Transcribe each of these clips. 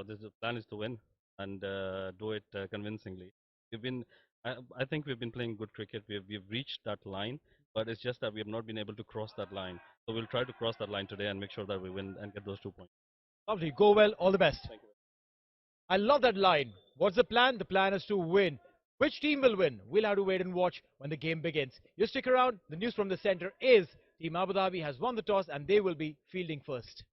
The plan is to win and do it convincingly. We've been, I think we've been playing good cricket. We've reached that line, but it's just that we have not been able to cross that line. So we'll try to cross that line today and make sure that we win and get those 2 points. Lovely. Go well. All the best. Thank you. I love that line. What's the plan? The plan is to win. Which team will win? We'll have to wait and watch when the game begins. You stick around. The news from the center is Team Abu Dhabi has won the toss and they will be fielding first.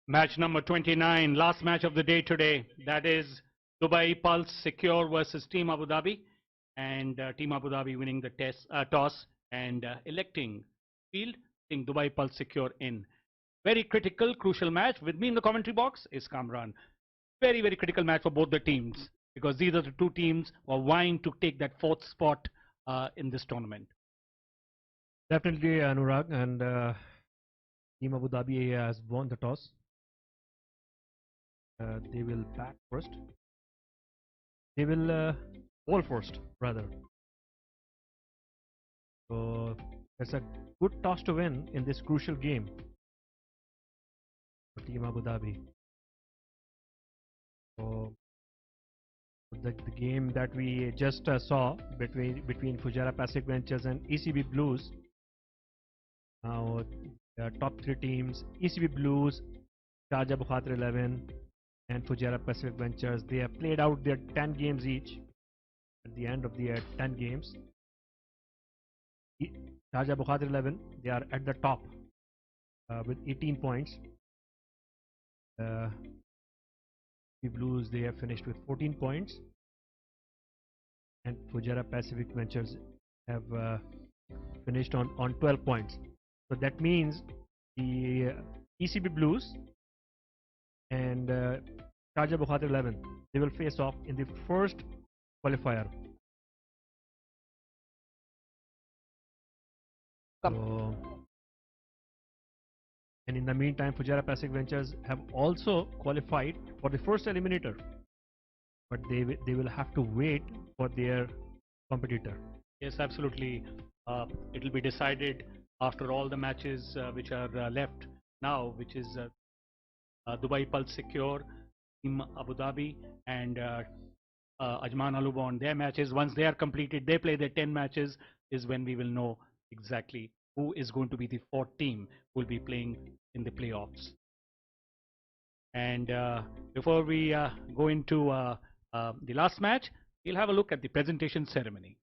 Match number 29, last match of the day today. That is Dubai Pulse Secure versus Team Abu Dhabi. And Team Abu Dhabi winning the toss and electing field, Team Dubai Pulse Secure in. Very critical, crucial match. With me in the commentary box is Kamran. Very, very critical match for both the teams because these are the two teams who are vying to take that fourth spot in this tournament. Definitely, Anurag, and Team Abu Dhabi has won the toss. They will bat first. They will bowl first, rather. So it's a good toss to win in this crucial game for Team Abu Dhabi. So the game that we just saw between Fujairah Pacific Ventures and ECB Blues. Now the top three teams: ECB Blues, Sharjah Bukhatir 11, and Fujairah Pacific Ventures. They have played out their 10 games each. At the end of the 10 games, Sharjah Bukhatir 11, they are at the top with 18 points. The Blues, they have finished with 14 points, and Fujairah Pacific Ventures have finished on 12 points. So that means the ECB Blues and Sharjah Bukhatir 11, they will face off in the first qualifier. So, and in the meantime, Fujairah Pacific Ventures have also qualified for the first eliminator, but they will have to wait for their competitor. Yes, absolutely. It will be decided after all the matches which are left now, which is Dubai Pulse Secure, Team Abu Dhabi, and Ajman Alubon. Their matches, once they are completed, they play their 10 matches, is when we will know exactly who is going to be the fourth team who will be playing in the playoffs. And before we go into the last match, we'll have a look at the presentation ceremony.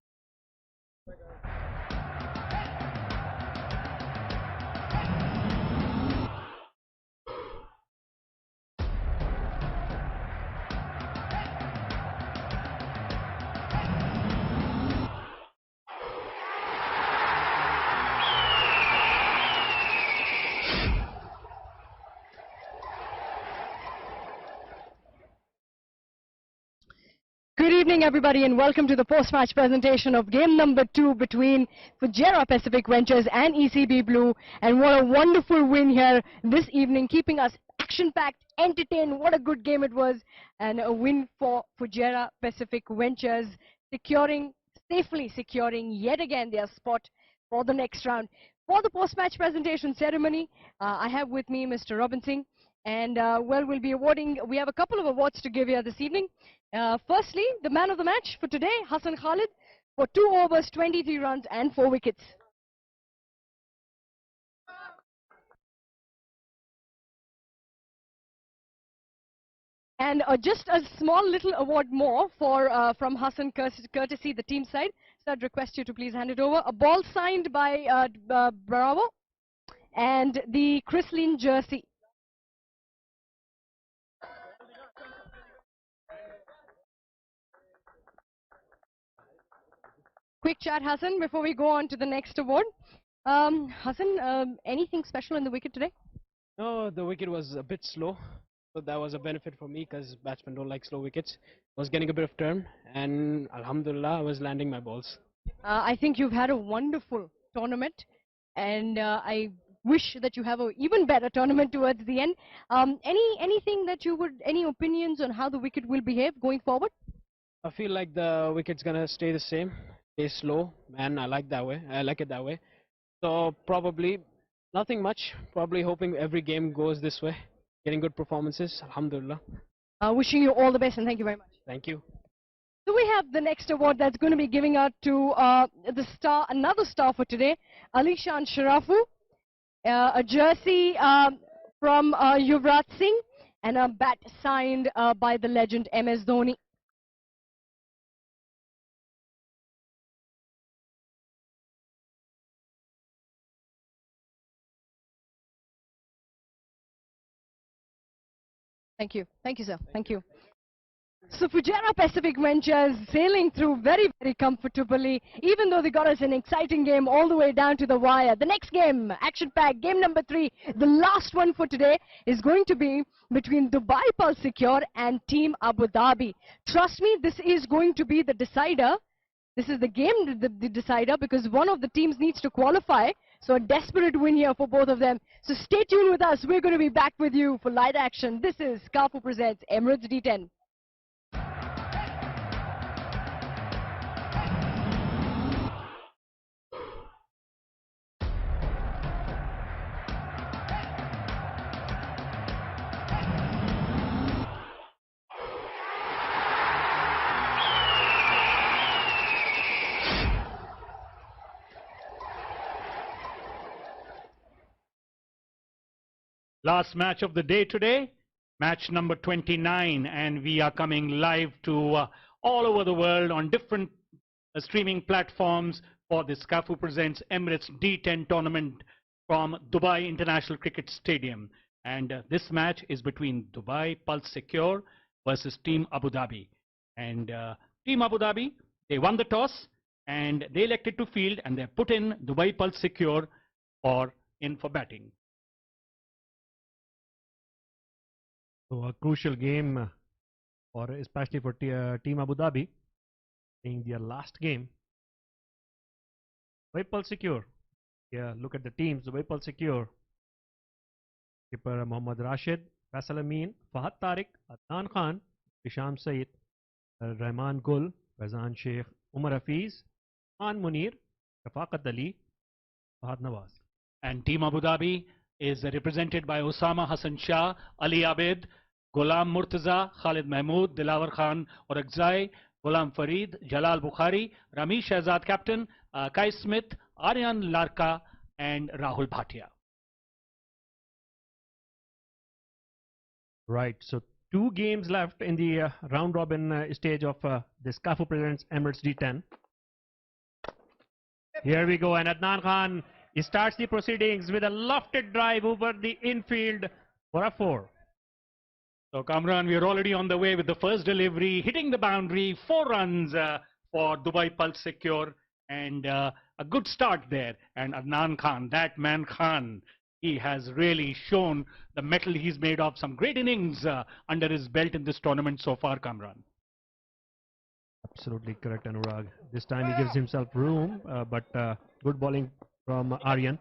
Good evening, everybody, and welcome to the post-match presentation of game number 2 between Fujairah Pacific Ventures and ECB Blue. And what a wonderful win here this evening, keeping us action-packed, entertained. What a good game it was, and a win for Fujairah Pacific Ventures, safely securing yet again their spot for the next round. For the post-match presentation ceremony, I have with me Mr. Robin Singh. And well, we have a couple of awards to give here this evening. Firstly, the man of the match for today, Hassan Khalid, for 2 overs, 23 runs and 4 wickets. And just a small little award more for from Hassan, courtesy the team side. So I'd request you to please hand it over. A ball signed by Bravo and the Chrisline jersey. Quick chat, Hassan, before we go on to the next award. Hassan, anything special in the wicket today? No, the wicket was a bit slow, so that was a benefit for me because batsmen don't like slow wickets. I was getting a bit of turn, and Alhamdulillah, I was landing my balls. I think you've had a wonderful tournament, and I wish that you have an even better tournament towards the end. Anything that you would, any opinions on how the wicket will behave going forward? I feel like the wicket's gonna stay the same, stay slow, and I like that way. I like it that way. So probably nothing much. Probably hoping every game goes this way, getting good performances. Alhamdulillah. Wishing you all the best, and thank you very much. Thank you. So we have the next award that's going to be giving out to the star, another star for today, Alishan Sharafu, a jersey from Yuvraj Singh, and a bat signed by the legend MS Dhoni. Thank you, sir. Thank you. So Fujairah Pacific Ventures sailing through very, very comfortably, even though they got us an exciting game all the way down to the wire. The next game, action-packed, game number 3, the last one for today, is going to be between Dubai Pulse Secure and Team Abu Dhabi. Trust me, this is going to be the decider. This is the game, the decider, because one of the teams needs to qualify. So a desperate win here for both of them. So stay tuned with us. We're going to be back with you for light action. This is Kafu presents Emirates D10. Last match of the day today, match number 29, and we are coming live to all over the world on different streaming platforms for this Kafu Presents Emirates D10 tournament from Dubai International Cricket Stadium. And this match is between Dubai Pulse Secure versus Team Abu Dhabi. And Team Abu Dhabi, they won the toss and they elected to field, and they put in Dubai Pulse Secure for batting. So a crucial game, for especially for Team Abu Dhabi, playing their last game. Dubai Pulse Secure. Yeah, look at the teams. Dubai Pulse Secure. Keeper Mohammad Rashid, Faisal Amin, Fahad Tariq, Adnan Khan, Hisham Saeed, Rahman Gul, Faizan Sheikh, Umar Hafiz, Khan Munir, Shafaqat Ali, Fahad Nawaz. And Team Abu Dhabi is represented by Osama Hassan Shah, Ali Abid, Ghulam Murtaza, Khalid Mahmood, Dilawar Khan Orakzai, Ghulam Farid, Jalal Bukhari, Ramesh Shahzad captain, Kai Smith, Aryan Larka, and Rahul Bhatia. Right, so 2 games left in the round robin stage of this Kafu Presents Emirates D10. Here we go, and Adnan Khan starts the proceedings with a lofted drive over the infield for a 4. So Kamran, we are already on the way with the first delivery, hitting the boundary, 4 runs for Dubai Pulse Secure, and a good start there. And Adnan Khan, that man Khan, he has really shown the mettle he's made of. Some great innings under his belt in this tournament so far, Kamran. Absolutely correct, Anurag. This time he gives himself room, but good bowling from Aryan.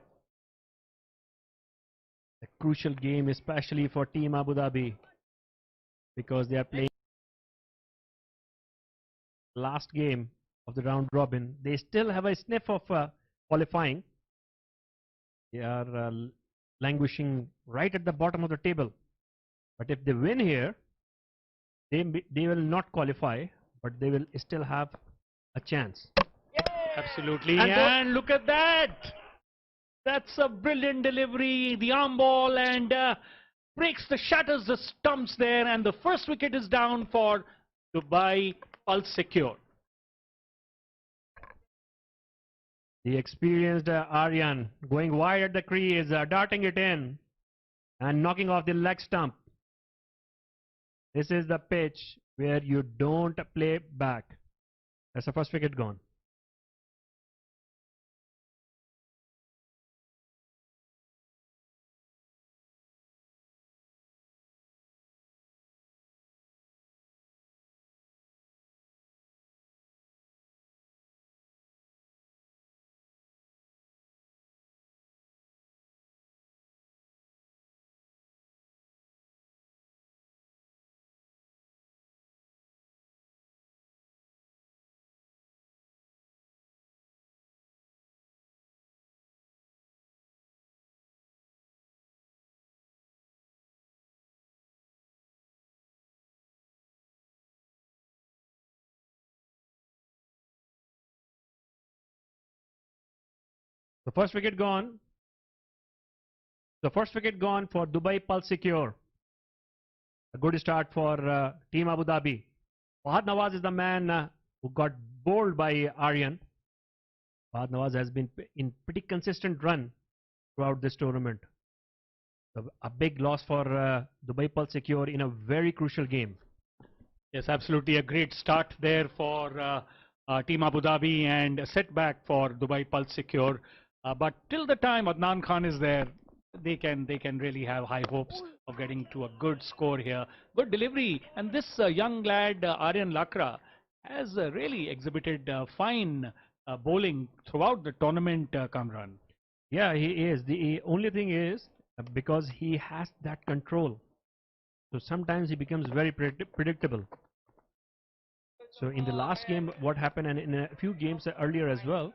A crucial game, especially for Team Abu Dhabi, because they are playing last game of the round robin. They still have a sniff of qualifying. They are languishing right at the bottom of the table. But if they win here, they will not qualify, but they will still have a chance. Absolutely, and look at that! That's a brilliant delivery, the arm ball, and shatters the stumps there, and the first wicket is down for Dubai Pulse Secure. The experienced Aryan going wide at the crease, darting it in and knocking off the leg stump. This is the pitch where you don't play back. That's the first wicket gone. The first wicket gone. The first wicket gone for Dubai Pulse Secure. A good start for Team Abu Dhabi. Fahad Nawaz is the man who got bowled by Aryan. Fahad Nawaz has been in pretty consistent run throughout this tournament. So a big loss for Dubai Pulse Secure in a very crucial game. Yes, absolutely a great start there for Team Abu Dhabi and a setback for Dubai Pulse Secure. But till the time Adnan Khan is there, they can really have high hopes of getting to a good score here. Good delivery, and this young lad Aryan Lakra has really exhibited fine bowling throughout the tournament, Kamran. Yeah, he is. The only thing is because he has that control. So sometimes he becomes very predictable. So in the last game, what happened, and in a few games earlier as well,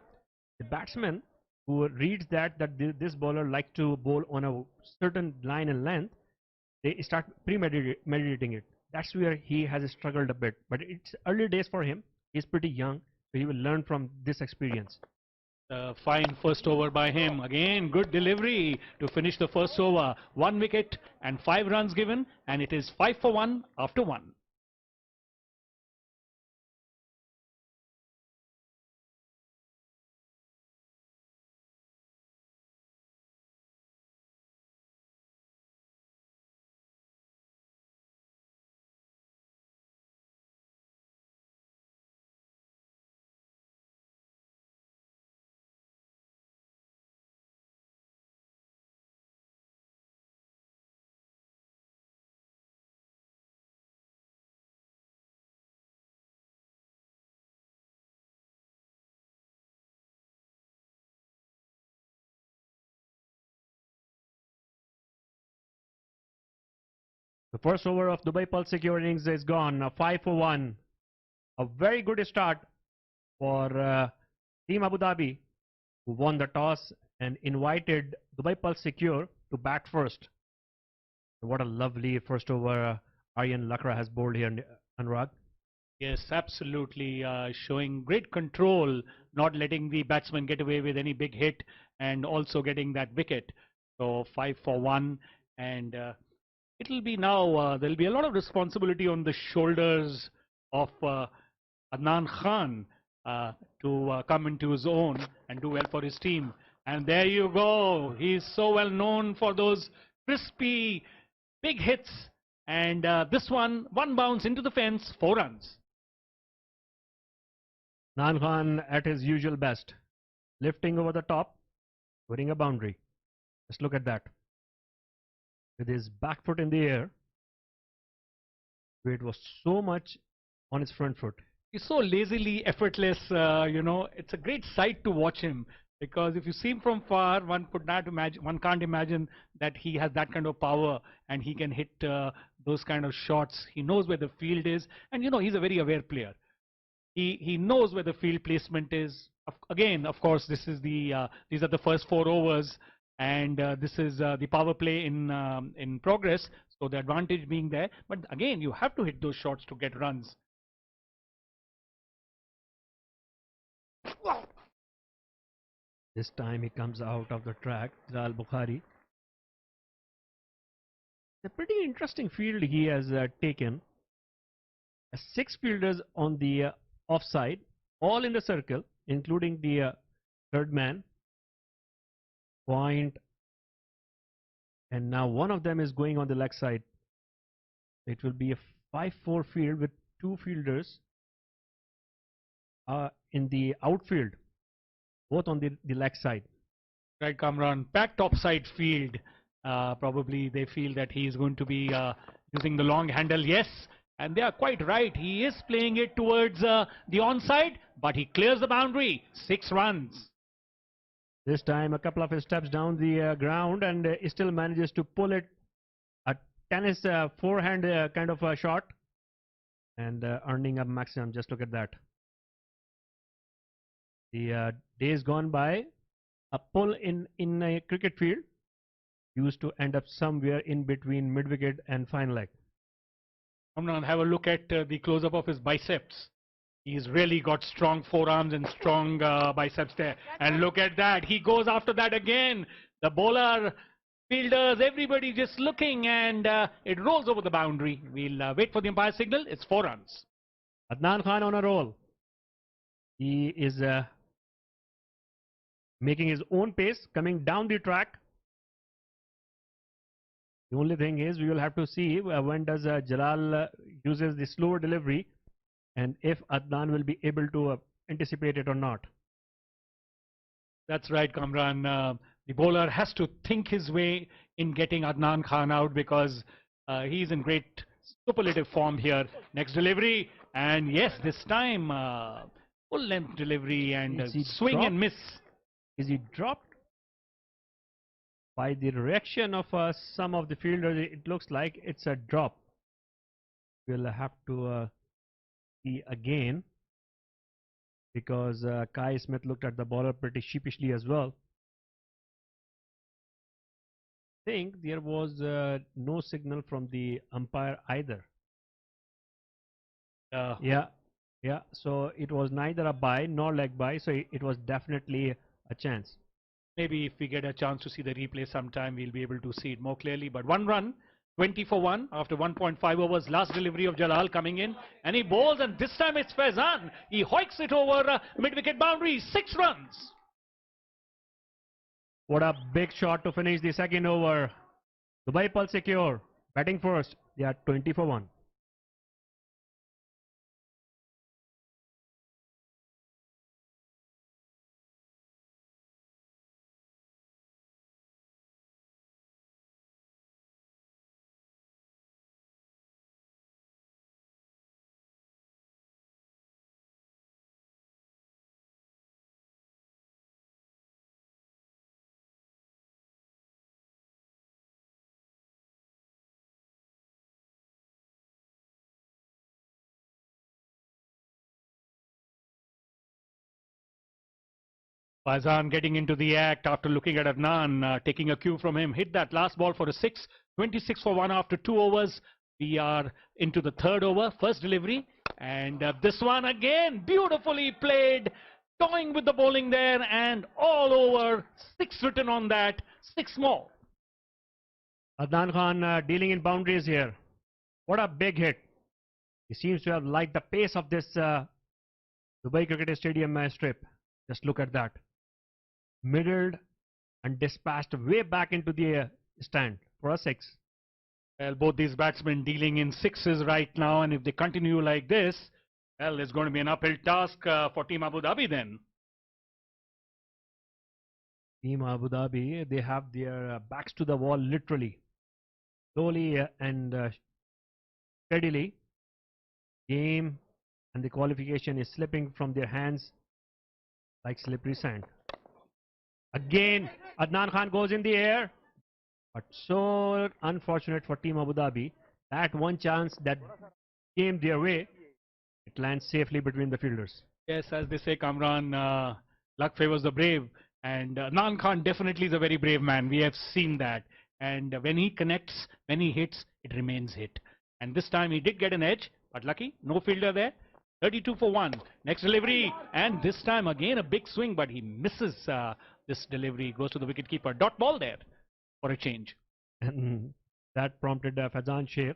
the batsman who reads that this bowler like to bowl on a certain line and length, they start premeditating it. That's where he has struggled a bit. But it's early days for him. He's pretty young, so he will learn from this experience. Fine first over by him. Again, good delivery to finish the first over. 1 wicket and 5 runs given, and it is 5 for 1 after 1. The first over of Dubai Pulse Secure innings is gone. 5 for 1. A very good start for Team Abu Dhabi, who won the toss and invited Dubai Pulse Secure to bat first. What a lovely first over Aryan Lakra has bowled here, Anurag. Yes, absolutely. Showing great control, not letting the batsman get away with any big hit, and also getting that wicket. So 5 for 1, and it'll be now, there'll be a lot of responsibility on the shoulders of Adnan Khan to come into his own and do well for his team. And there you go. He's so well known for those crispy, big hits. And this one bounce into the fence, 4 runs. Adnan Khan at his usual best, lifting over the top, putting a boundary. Just look at that. With his back foot in the air, weight was so much on his front foot. He's so lazily effortless, it's a great sight to watch him, because if you see him from far, one can't imagine that he has that kind of power and he can hit those kind of shots. He knows where the field is, and he's a very aware player. He knows where the field placement is. Again, of course, these are the first 4 overs. And this is the power play in progress, so the advantage being there. But again, you have to hit those shots to get runs. This time he comes out of the track, Zal Bukhari. A pretty interesting field he has taken. 6 fielders on the offside, all in the circle, including the third man. Point, and now one of them is going on the leg side. It will be a 5-4 field with 2 fielders in the outfield, both on the leg side. Right, Kamran. Packed topside field. Probably they feel that he is going to be using the long handle. Yes, and they are quite right. He is playing it towards the onside, but he clears the boundary. 6 runs. This time a couple of steps down the ground, and he still manages to pull it. A tennis forehand kind of a shot, and earning a maximum. Just look at that. The days gone by, a pull in a cricket field used to end up somewhere in between mid-wicket and fine leg. I'm going to have a look at the close-up of his biceps. He's really got strong forearms and strong biceps there. And look at that. He goes after that again. The bowler, fielders, everybody just looking, and it rolls over the boundary. We'll wait for the umpire signal. It's 4 runs. Adnan Khan on a roll. He is making his own pace, coming down the track. The only thing is we will have to see when does Jalal uses the slower delivery and if Adnan will be able to anticipate it or not. That's right, Kamran. The bowler has to think his way in getting Adnan Khan out because he's in great superlative form here. Next delivery, and yes, this time full length delivery and swing dropped? and miss. Is he dropped? By the reaction of some of the fielders, it looks like it's a drop. We'll have to see again because Kai Smith looked at the bowler pretty sheepishly as well. I think there was no signal from the umpire either. Yeah. So it was neither a bye nor leg bye, so it was definitely a chance. Maybe if we get a chance to see the replay sometime, we'll be able to see it more clearly. But 1 run, 20 for 1 after 1.5 overs. Last delivery of Jalal coming in, and he bowls, and this time it's Faizan. He hoiks it over mid-wicket boundary. 6 runs. What a big shot to finish the second over. Dubai Pulse secure. Batting first. They are 20 for 1. Faizan getting into the act after looking at Adnan, taking a cue from him. Hit that last ball for a 6. 26 for 1 after 2 overs. We are into the third over. First delivery. And this one again, beautifully played. Toying with the bowling there, and all over. 6 written on that. 6 more. Adnan Khan dealing in boundaries here. What a big hit. He seems to have liked the pace of this Dubai Cricket Stadium strip. Just look at that. Middled and dispatched way back into the stand for a 6. Well, both these batsmen dealing in 6s right now, and if they continue like this, well, it's going to be an uphill task for Team Abu Dhabi then. Team Abu Dhabi, they have their backs to the wall literally. Slowly and steadily, game and the qualification is slipping from their hands like slippery sand. Again, Adnan Khan goes in the air, but so unfortunate for Team Abu Dhabi. That one chance that came their way, it lands safely between the fielders. Yes, as they say, Kamran, luck favors the brave. And Adnan Khan definitely is a very brave man. We have seen that. And when he connects, when he hits, it remains hit. And this time he did get an edge, but lucky, no fielder there. 32 for 1. Next delivery, and this time again a big swing, but he misses this delivery. Goes to the wicketkeeper. Dot ball there for a change. And that prompted Faizan Sheikh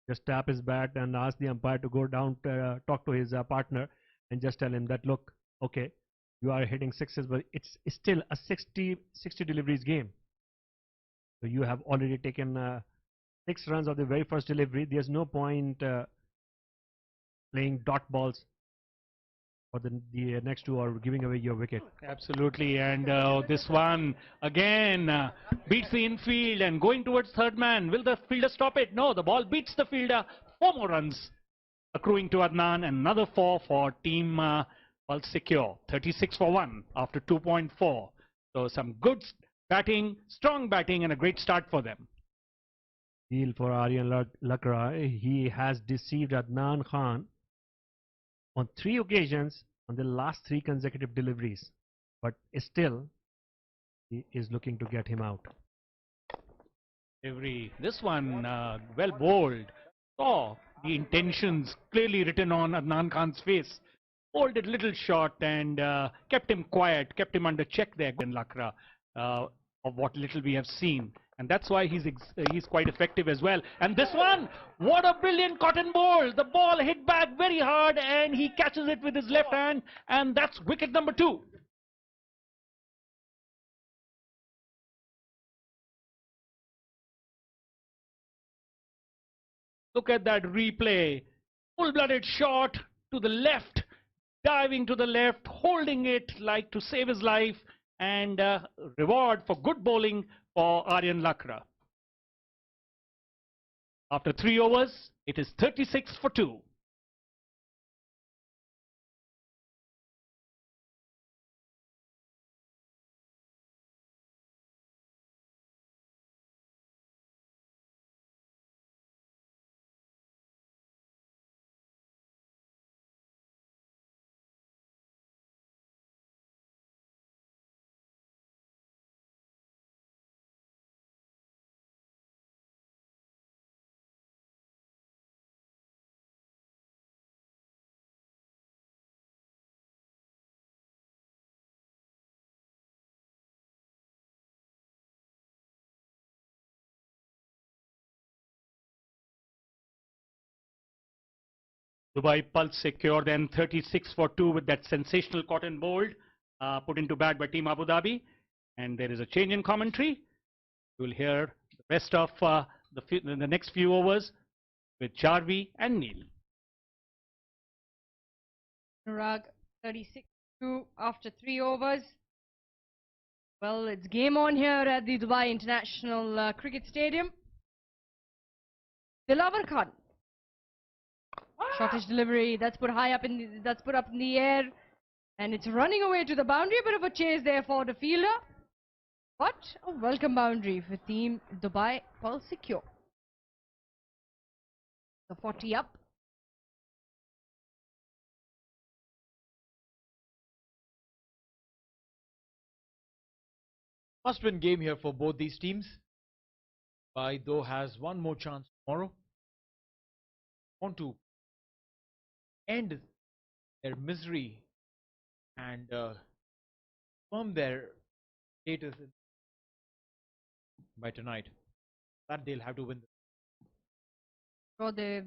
just tap his bat and ask the umpire to go down to talk to his partner and just tell him that, look, okay, you are hitting 6s, but it's still a 60 deliveries game. So you have already taken 6 runs of the very first delivery. There's no point playing dot balls for the next 2 or giving away your wicket. Absolutely, and this one again beats the infield and going towards third man. Will the fielder stop it? No, the ball beats the fielder. 4 more runs accruing to Adnan, and another 4 for Team Pulse secure. 36 for 1 after 2.4. So some good batting, strong batting, and a great start for them. Deal for Aryan Lakra. He has deceived Adnan Khan on 3 occasions on the last 3 consecutive deliveries, but still he is looking to get him out. This one well bowled. Saw the intentions clearly written on Adnan Khan's face. bowled it little short and kept him quiet, kept him under check there in Lakra, of what little we have seen. And that's why he's quite effective as well. And this one, what a brilliant cotton ball. The ball hit back very hard and he catches it with his left hand. And that's wicket number 2. Look at that replay. Full-blooded shot to the left, diving to the left, holding it like to save his life, and reward for good bowling for Aryan Lakra. After 3 overs, it is 36 for 2. Dubai Pulse secured then 36 for 2 with that sensational cotton bowled, put into bat by Team Abu Dhabi. And there is a change in commentary. You will hear the rest of the next few overs with Jarvi and Neil. Anurag, 36-2 after 3 overs. Well, it's game on here at the Dubai International Cricket Stadium. Dilavar Khan. Shortish delivery, that's put high up that's put up in the air, and it's running away to the boundary. A bit of a chase there for the fielder, but a welcome boundary for Team Dubai Pulse secure. The 40 up. Must-win game here for both these teams. Dubai, though, has one more chance tomorrow. Want to end their misery and firm their status by tonight. That they'll have to win. So it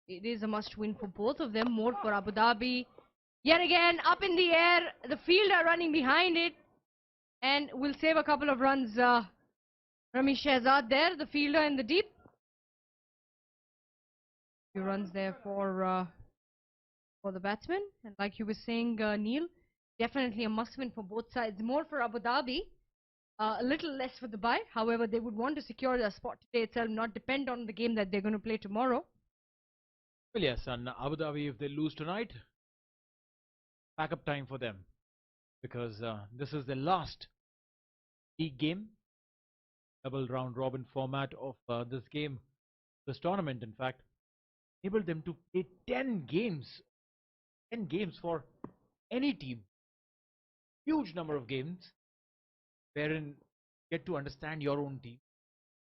is a must-win for both of them. More for Abu Dhabi. Yet again, up in the air. The fielder running behind it, and will save a couple of runs. Rami Shehzad there, the fielder in the deep. Few runs there for the batsman. And like you were saying, Neil, definitely a must-win for both sides. More for Abu Dhabi, a little less for Dubai. However, they would want to secure their spot today itself, not depend on the game that they're going to play tomorrow. Well, yes, and Abu Dhabi, if they lose tonight, backup time for them, because this is the last league game, double round robin format of this game, this tournament. In fact, enabled them to play 10 games for any team. Huge number of games wherein you get to understand your own team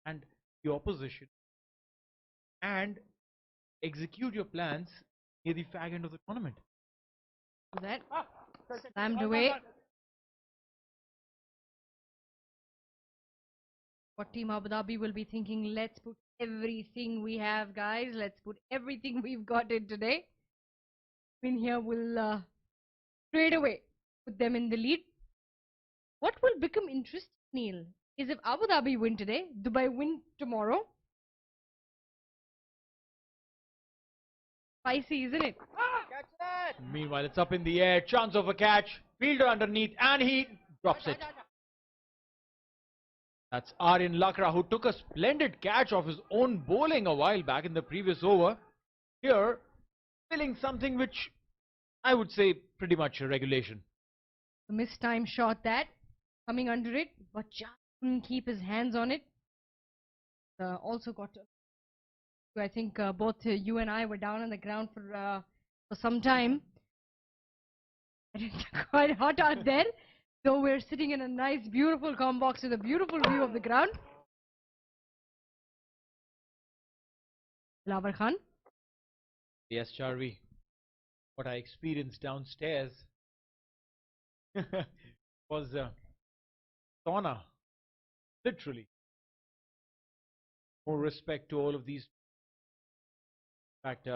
and the opposition and execute your plans near the fag end of the tournament. That slammed away. What Team Abu Dhabi will be thinking, let's put everything we have, guys. Let's put everything we've got in today. Win here will straight away put them in the lead. What will become interesting, Neil, is if Abu Dhabi win today, Dubai win tomorrow. Spicy, isn't it? Catch that! Meanwhile, it's up in the air. Chance of a catch. Fielder underneath, and he drops it. That's Aryan Lakra, who took a splendid catch of his own bowling a while back in the previous over. Here, filling something which I would say pretty much a regulation. A missed time shot that, coming under it, but just couldn't keep his hands on it. Also got to, I think both you and I were down on the ground for some time. It's quite hot out there. So we're sitting in a nice, beautiful com box with a beautiful view of the ground. Lavar Khan. Yes, Charvi. what I experienced downstairs was sauna, literally. More respect to all of these. In fact,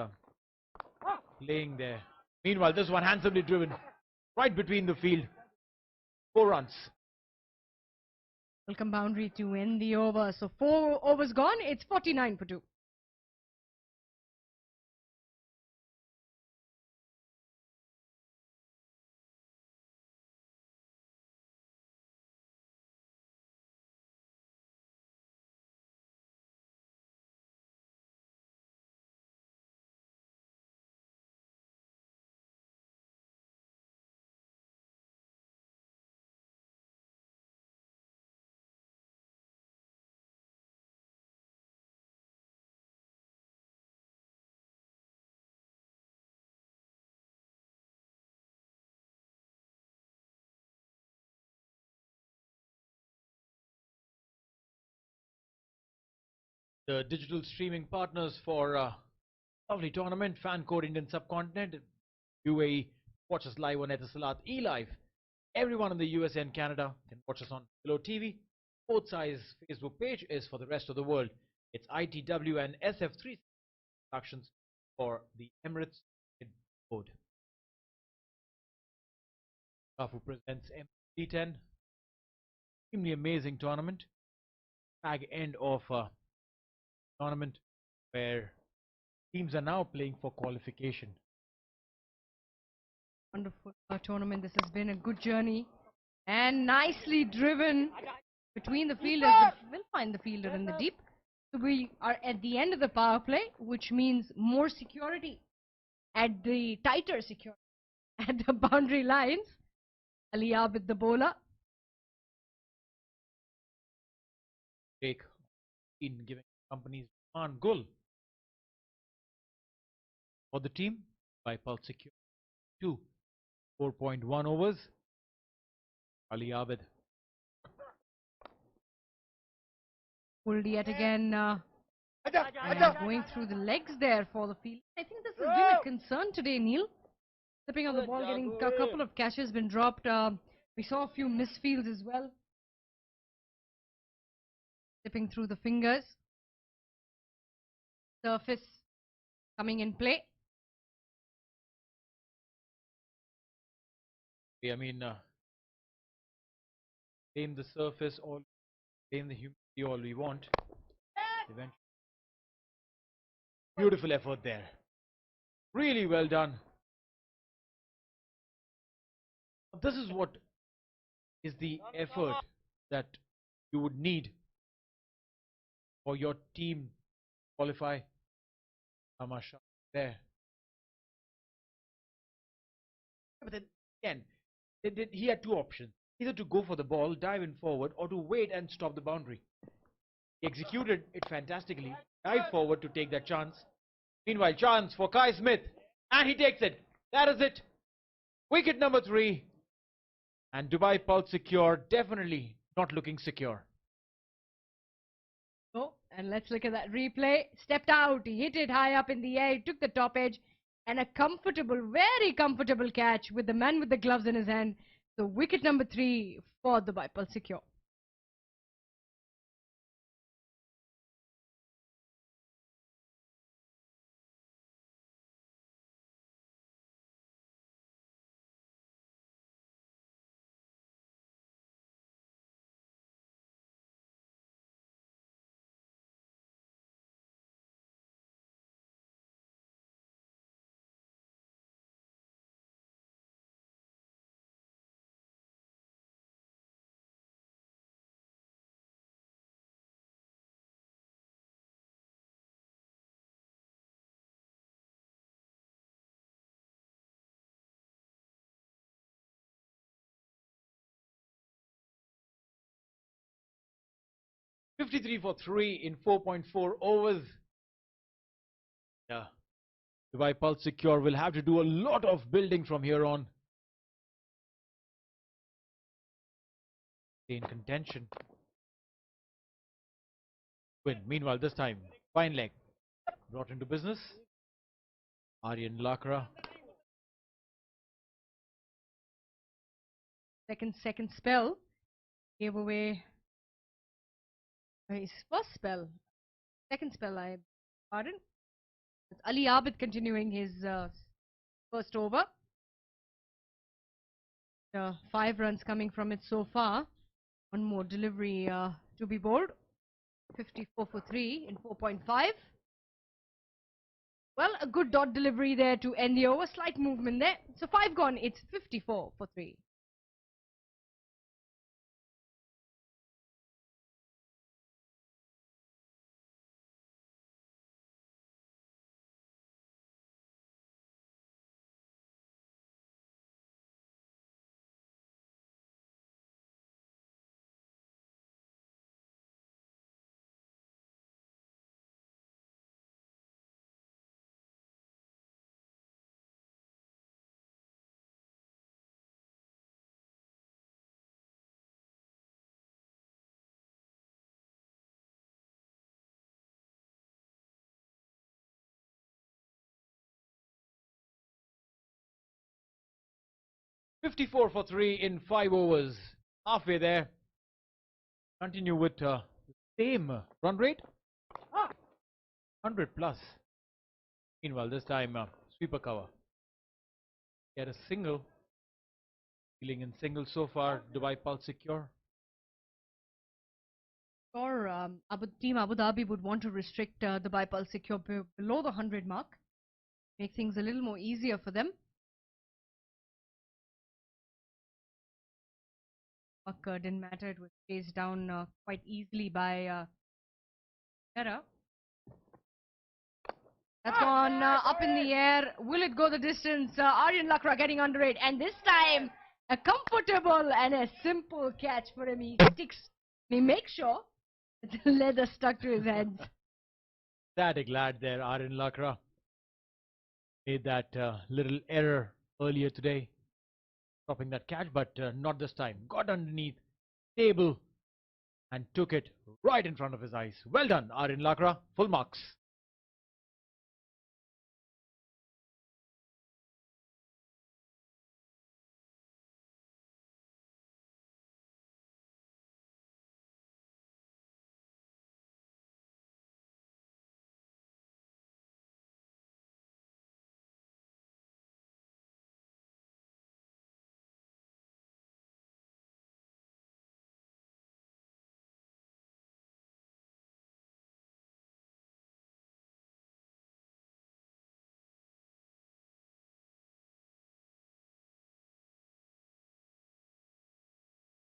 playing there. Meanwhile, this one handsomely driven right between the field. 4 runs. Welcome boundary to end the over. So 4 overs gone. It's 49 for 2. The digital streaming partners for lovely tournament, fan code Indian subcontinent, UAE. Watch us live on Etisalat eLive. Everyone in the USA and Canada can watch us on Below TV. Both sides Facebook page is for the rest of the world. It's ITW and SF3 productions for the Emirates code. Kafu presents Emirates D10. Extremely amazing tournament. Tag end of tournament where teams are now playing for qualification. Wonderful tournament. This has been a good journey and nicely driven between the fielders. We'll find the fielder in the deep. So we are at the end of the power play, which means more security at the tighter security at the boundary lines. Ali Abid, the bowler. Take in giving companies on goal for the team by Pulse Secure 2 4.1 overs. Ali Abid Pulled yet again and going through the legs there for the field. I think this has been a concern today, Neil. Stepping on the ball, getting a couple of catches been dropped. We saw a few misfields as well. Slipping through the fingers. Surface coming in play. I mean, blame the surface or blame the humidity all we want. Eventually. Beautiful effort there. Really well done. This is what is the effort that you would need for your team to qualify. Tamasha there. But then again, he had 2 options. Either to go for the ball, dive in forward, or to wait and stop the boundary. He executed it fantastically. Dive forward to take that chance. Meanwhile, chance for Kai Smith. And he takes it. That is it. Wicket number 3. And Dubai Pulse secure. Definitely not looking secure. Oh, and let's look at that replay. Stepped out. He hit it high up in the air. He took the top edge. And a comfortable, very comfortable catch with the man with the gloves in his hand. So wicket number 3 for Dubai Pulse secure. .53 for 3 in 4.4 overs. Yeah. Dubai Pulse secure will have to do a lot of building from here on. In contention. Win. Meanwhile, this time, fine leg. Brought into business. Aryan Lakra second spell. Gave away his first spell. Second spell, I pardon. It's Ali Abid continuing his first over. 5 runs coming from it so far. One more delivery to be bowled. 54 for 3 in 4.5. Well, a good dot delivery there to end the over. Slight movement there. So 5 gone. It's 54 for 3. $54 for 3 in 5 overs. Halfway there. Continue with the same run rate. 100 plus. Meanwhile, this time sweeper cover. Get a single. Dealing in singles so far. Dubai Pulse secure. Or Team Abu Dhabi would want to restrict the Dubai Pulse secure below the 100 mark. Make things a little more easier for them. Didn't matter. It was chased down quite easily by Terra. That's gone up in the air. Will it go the distance? Aryan Lakra getting under it. And this time, a comfortable and a simple catch for him. He sticks. He makes sure that the leather stuck to his hands. Static lad there, Aryan Lakra. Made that little error earlier today. Dropping that catch, but not this time. Got underneath, stable, and took it right in front of his eyes. Well done, Aryan Lakra. Full marks.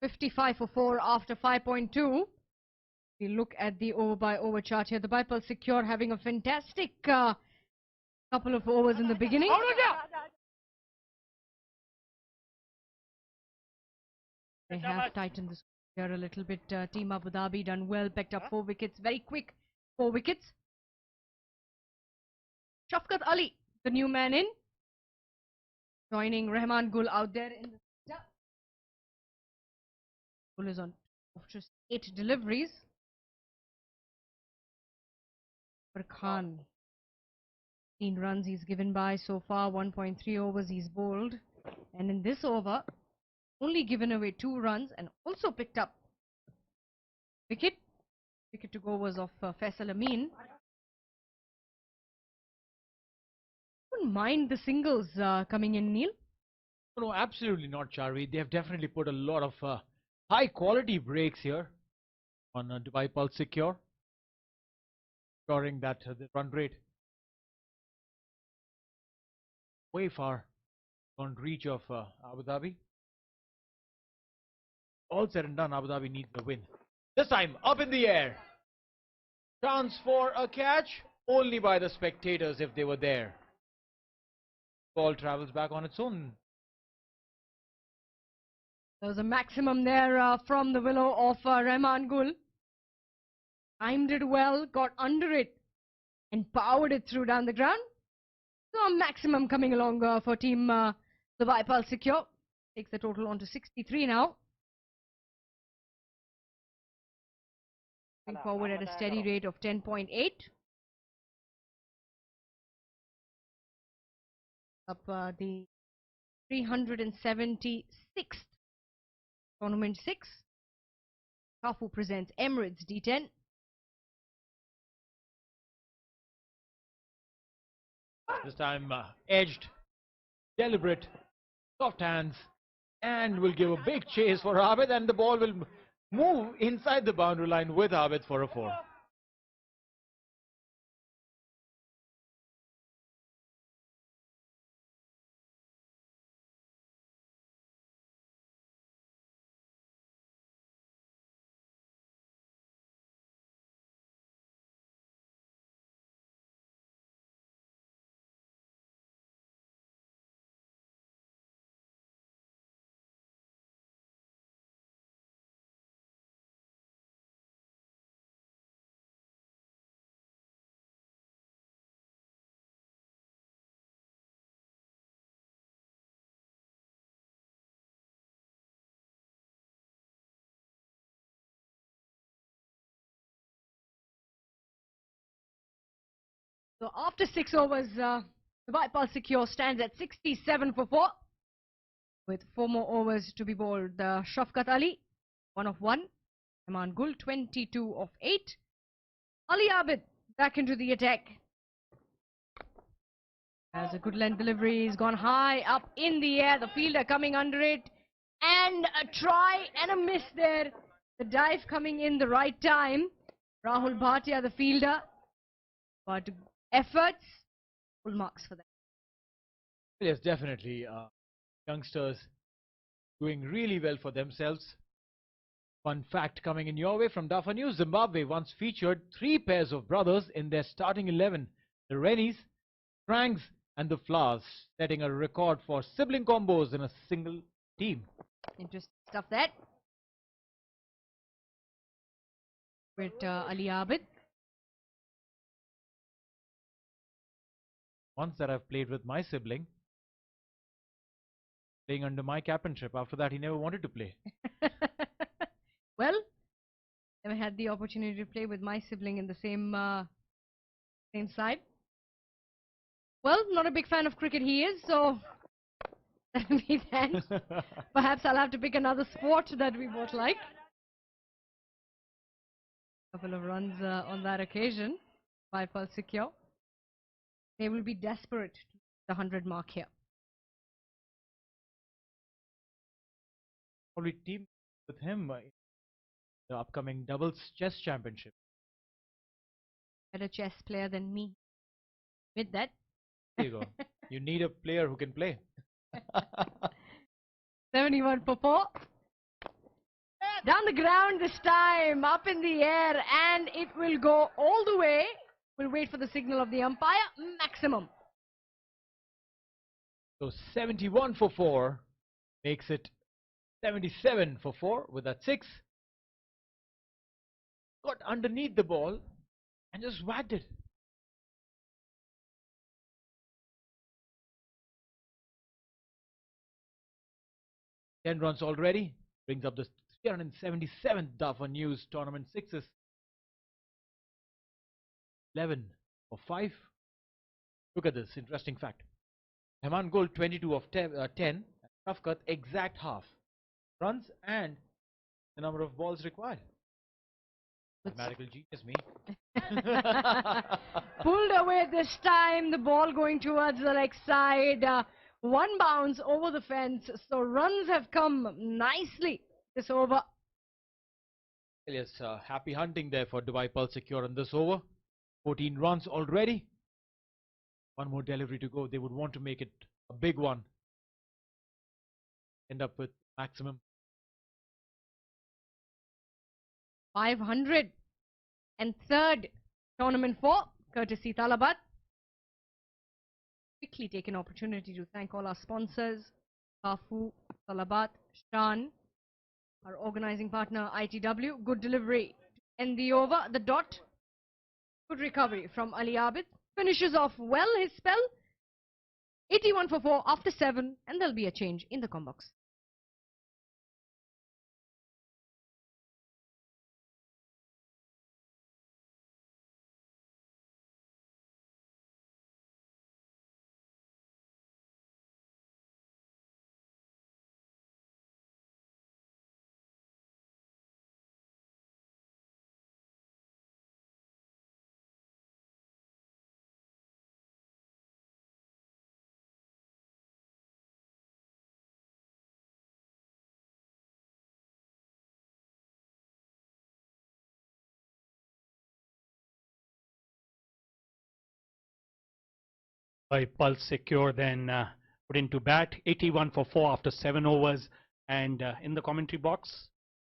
$55 for 4 after 5.2. We look at the over by over chart here. The Bipal Secure having a fantastic couple of overs in the beginning. They have tightened the score here a little bit. Team Abu Dhabi done well, picked up 4 wickets. Very quick 4 wickets. Shafqat Ali, the new man in, joining Rahman Gul out there in the center. Gul is on just 8 deliveries. For Khan, 15 runs he's given by so far, 1.3 overs he's bowled, and in this over only given away 2 runs and also picked up wicket. Wicket to go was of Faisal Amin. Wouldn't mind the singles coming in, Neil. No, absolutely not, Charvi. They have definitely put a lot of high quality breaks here on Dubai Pulse Secure, ensuring that the run rate way far beyond reach of Abu Dhabi. All said and done, Abu Dhabi needs the win. This time, up in the air. Chance for a catch, only by the spectators if they were there. Ball travels back on its own. There was a maximum there from the willow of Rahman Gul. Timed it well, got under it, and powered it through down the ground. So a maximum coming along for team Dubai Pulse Secure. Takes the total on to 63 now. Going forward at a steady rate of 10.8. Up the 376th Tournament 6. Kafu presents Emirates D10. This time edged, deliberate, soft hands, and will give a big chase for Abid, and the ball will move inside the boundary line with Abid for a 4. So after 6 overs, Dubai Pulse Secure stands at 67 for 4. With 4 more overs to be bowled, Shafqat Ali, 1 of 1. Iman Gul, 22 of 8. Ali Abid, back into the attack. Has a good length delivery. He's gone high, up in the air. The fielder coming under it. And a try and a miss there. The dive coming in the right time. Rahul Bhatia, the fielder. But efforts, full marks for them. Yes, definitely. Youngsters doing really well for themselves. Fun fact coming in your way from Dafa News. Zimbabwe once featured 3 pairs of brothers in their starting 11. The Rennies, Franks and the Flowers, setting a record for sibling combos in a single team. Interesting stuff that. With Ali Abid. Once that I've played with my sibling, playing under my captainship. After that, he never wanted to play. Well, never had the opportunity to play with my sibling in the same side. Well, not a big fan of cricket he is, so that'll be that. Perhaps I'll have to pick another sport that we both like. Couple of runs on that occasion by Pulse Secure. They will be desperate to hit the 100 mark here. Probably team with him in the upcoming doubles chess championship. Better chess player than me. With that. There you go. You need a player who can play. 71 for 4. Down the ground this time, up in the air, and it will go all the way. We'll wait for the signal of the umpire. Maximum. So 71 for 4 makes it 77 for 4 with that 6. Got underneath the ball and just whacked it. Ten runs already. Brings up the 377th Dafa News Tournament 6s. 11 for 5. Look at this interesting fact. Iman Gul 22 of 10. Shafqat exact half. Runs and the number of balls required. Mathematical genius, me. Pulled away this time. The ball going towards the leg side. One bounce over the fence. So runs have come nicely this over. Yes, happy hunting there for Dubai Pulse Secure in this over. 14 runs already. One more delivery to go. They would want to make it a big one. End up with maximum. 500. And third tournament 4, courtesy Talabat. Quickly take an opportunity to thank all our sponsors. Kafu, Talabat, Shan, our organizing partner ITW. Good delivery to end the over. The dot. Good recovery from Ali Abid. Finishes off well his spell. 81 for 4 after 7, and there'll be a change in the com box. By Pulse Secure then put into bat, 81 for 4 after 7 overs. And in the commentary box,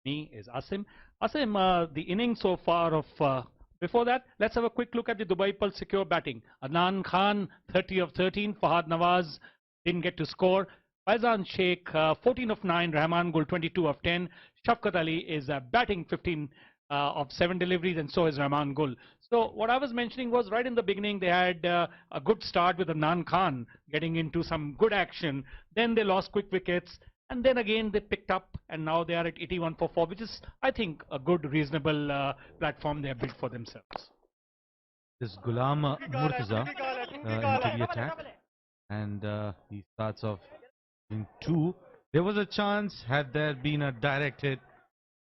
me is Asim. Asim, the innings so far of before that, let's have a quick look at the Dubai Pulse Secure batting. Adnan Khan, 30 of 13. Fahad Nawaz didn't get to score. Faizan Sheikh, 14 of 9. Rahman Gul, 22 of 10. Shafqat Ali is batting 15 of 7 deliveries, and so is Rahman Gul. So what I was mentioning was right in the beginning, they had a good start with Adnan Khan getting into some good action. Then they lost quick wickets. And then again they picked up, and now they are at 81 for 4, which is, I think, a good, reasonable platform they have built for themselves. This Ghulam Murtaza into the attack, and he starts off in 2. There was a chance had there been a direct hit,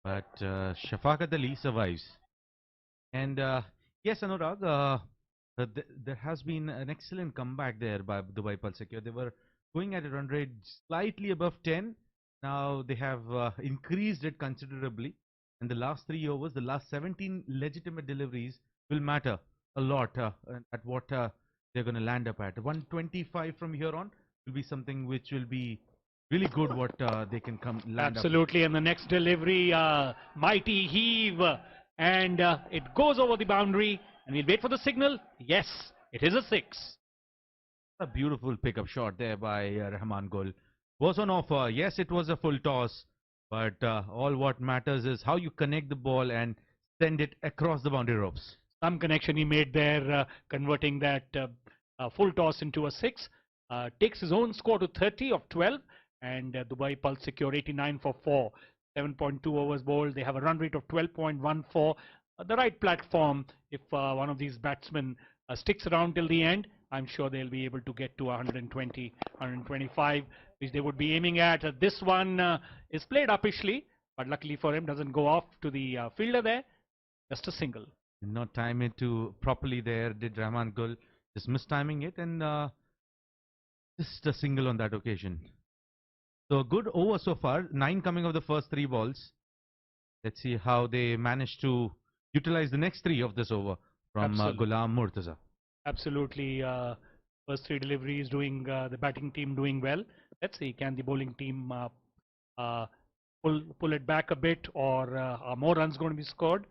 but Shafaqat Ali survives. And yes, Anurag, there has been an excellent comeback there by Dubai Pulse Secure. They were going at a run rate slightly above 10. Now they have increased it considerably. In the last 3 overs, the last 17 legitimate deliveries will matter a lot at what they're going to land up at. 125 from here on will be something which will be really good what they can come land Absolutely, and the next delivery, mighty heave, and it goes over the boundary, and we'll wait for the signal. Yes, it is a 6. A beautiful pickup shot there by Rahman Gul. Was on offer. Yes, it was a full toss, but all what matters is how you connect the ball and send it across the boundary ropes. Some connection he made there, converting that full toss into a 6. Takes his own score to 30 of 12, and Dubai Pulse Secure 89 for 4. 7.2 overs bowled. They have a run rate of 12.14. The right platform, if one of these batsmen sticks around till the end, I'm sure they'll be able to get to 120, 125, which they would be aiming at. This one is played uppishly, but luckily for him, doesn't go off to the fielder there. Just a single. Did not time it to properly there, did Rahman Gul. Just mistiming it, and just a single on that occasion. So good over so far. 9 coming of the first 3 balls. Let's see how they manage to utilize the next 3 of this over from Ghulam Murtaza. Absolutely. First 3 deliveries doing the batting team doing well. Let's see, can the bowling team pull it back a bit, or are more runs going to be scored?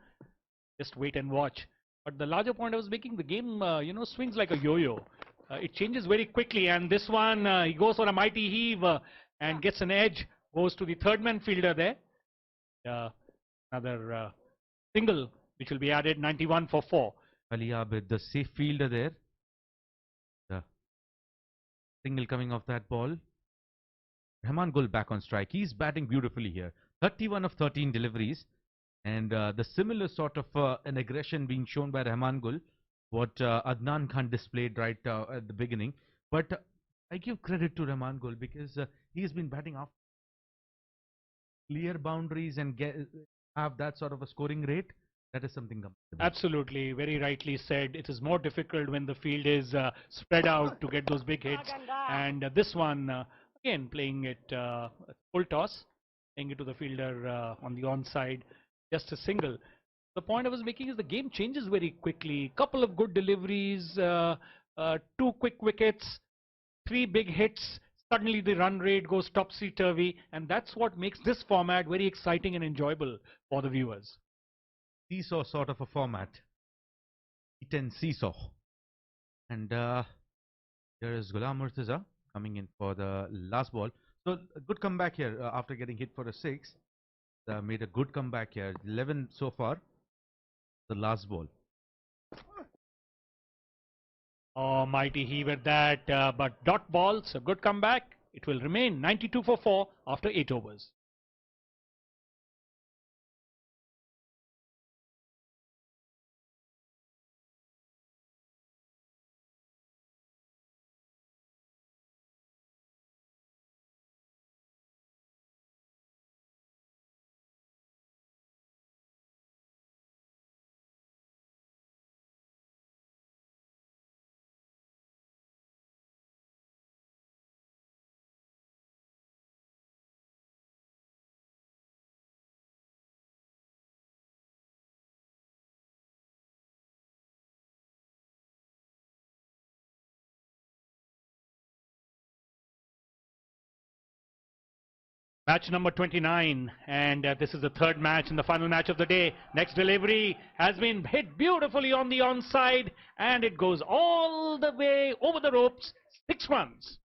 Just wait and watch. But the larger point I was making, the game swings like a yo-yo. It changes very quickly, and this one he goes for a mighty heave and gets an edge. Goes to the third man fielder there. Another single which will be added. 91 for 4. Ali Abid, the safe fielder there. The single coming off that ball. Rahman Gul back on strike. He's batting beautifully here. 31 of 13 deliveries. And the similar sort of an aggression being shown by Rahman Gul, what Adnan Khan displayed right at the beginning. But I give credit to Rahman Gul because he has been batting off clear boundaries and have that sort of a scoring rate. That is something. Absolutely, very rightly said. It is more difficult when the field is spread out to get those big hits. And this one, again, playing it full toss, playing it to the fielder on the onside, just a single. The point I was making is the game changes very quickly. Couple of good deliveries, 2 quick wickets, 3 big hits. Suddenly the run rate goes topsy-turvy, and that's what makes this format very exciting and enjoyable for the viewers. Seesaw sort of a format. D10 seesaw. And there is Ghulam Murtaza coming in for the last ball. So a good comeback here after getting hit for a 6. Made a good comeback here. 11 so far. The last ball. Oh, mighty heave at that, but dot ball, so good comeback. It will remain 92 for 4 after 8 overs. Match number 29, and this is the third match and the final match of the day. Next delivery has been hit beautifully on the onside, and it goes all the way over the ropes. 6 runs.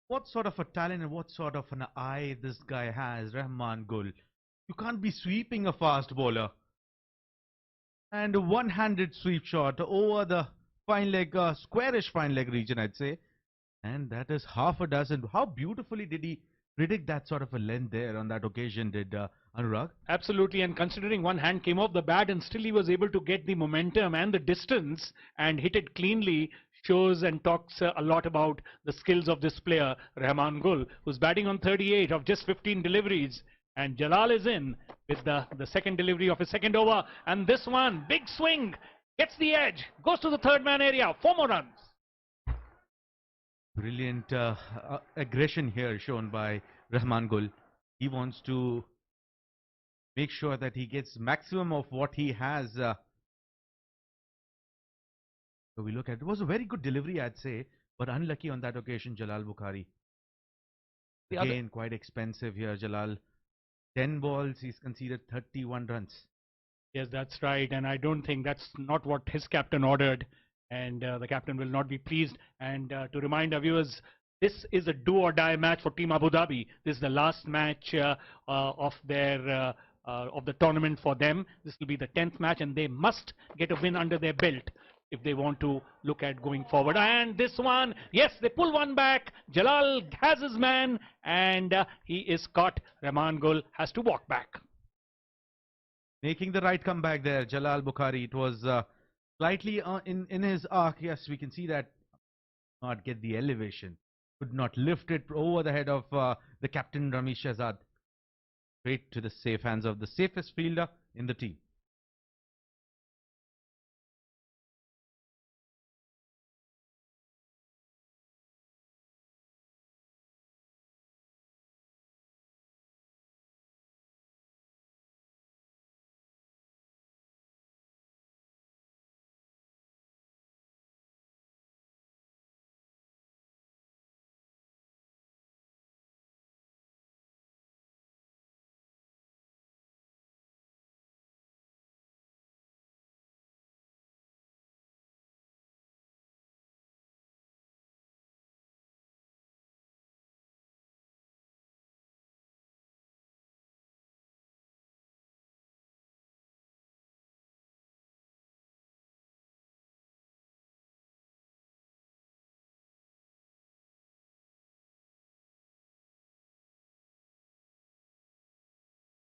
What sort of a talent and what sort of an eye this guy has, Rahman Gul. You can't be sweeping a fast bowler. And a one-handed sweep shot over the fine leg, squarish fine leg region, I'd say. And that is half a dozen. How beautifully did he predict that sort of a length there on that occasion, did Anurag? Absolutely, and considering one hand came off the bat and still he was able to get the momentum and the distance and hit it cleanly, shows and talks a lot about the skills of this player, Rahman Gul, who's batting on 38 of just 15 deliveries. And Jalal is in with the second delivery of his second over. And this one, big swing, gets the edge, goes to the third man area, 4 more runs. Brilliant aggression here shown by Rahman Gul. He wants to make sure that he gets maximum of what he has. So we look at it. Was a very good delivery, I'd say, but unlucky on that occasion, Jalal Bukhari. Again, quite expensive here, Jalal. 10 balls, he's conceded 31 runs. Yes, that's right, and I don't think that's not what his captain ordered, and the captain will not be pleased. And to remind our viewers, this is a do-or-die match for Team Abu Dhabi. This is the last match of the tournament for them. This will be the 10th match, and they must get a win under their belt if they want to look at going forward. And this one, yes, they pull one back. Jalal has his man, and he is caught. Rahman Gul has to walk back. Making the right comeback there, Jalal Bukhari. It was slightly in his arc. Yes, we can see that. Not get the elevation. Could not lift it over the head of the captain, Ramesh Shahzad. Straight to the safe hands of the safest fielder in the team.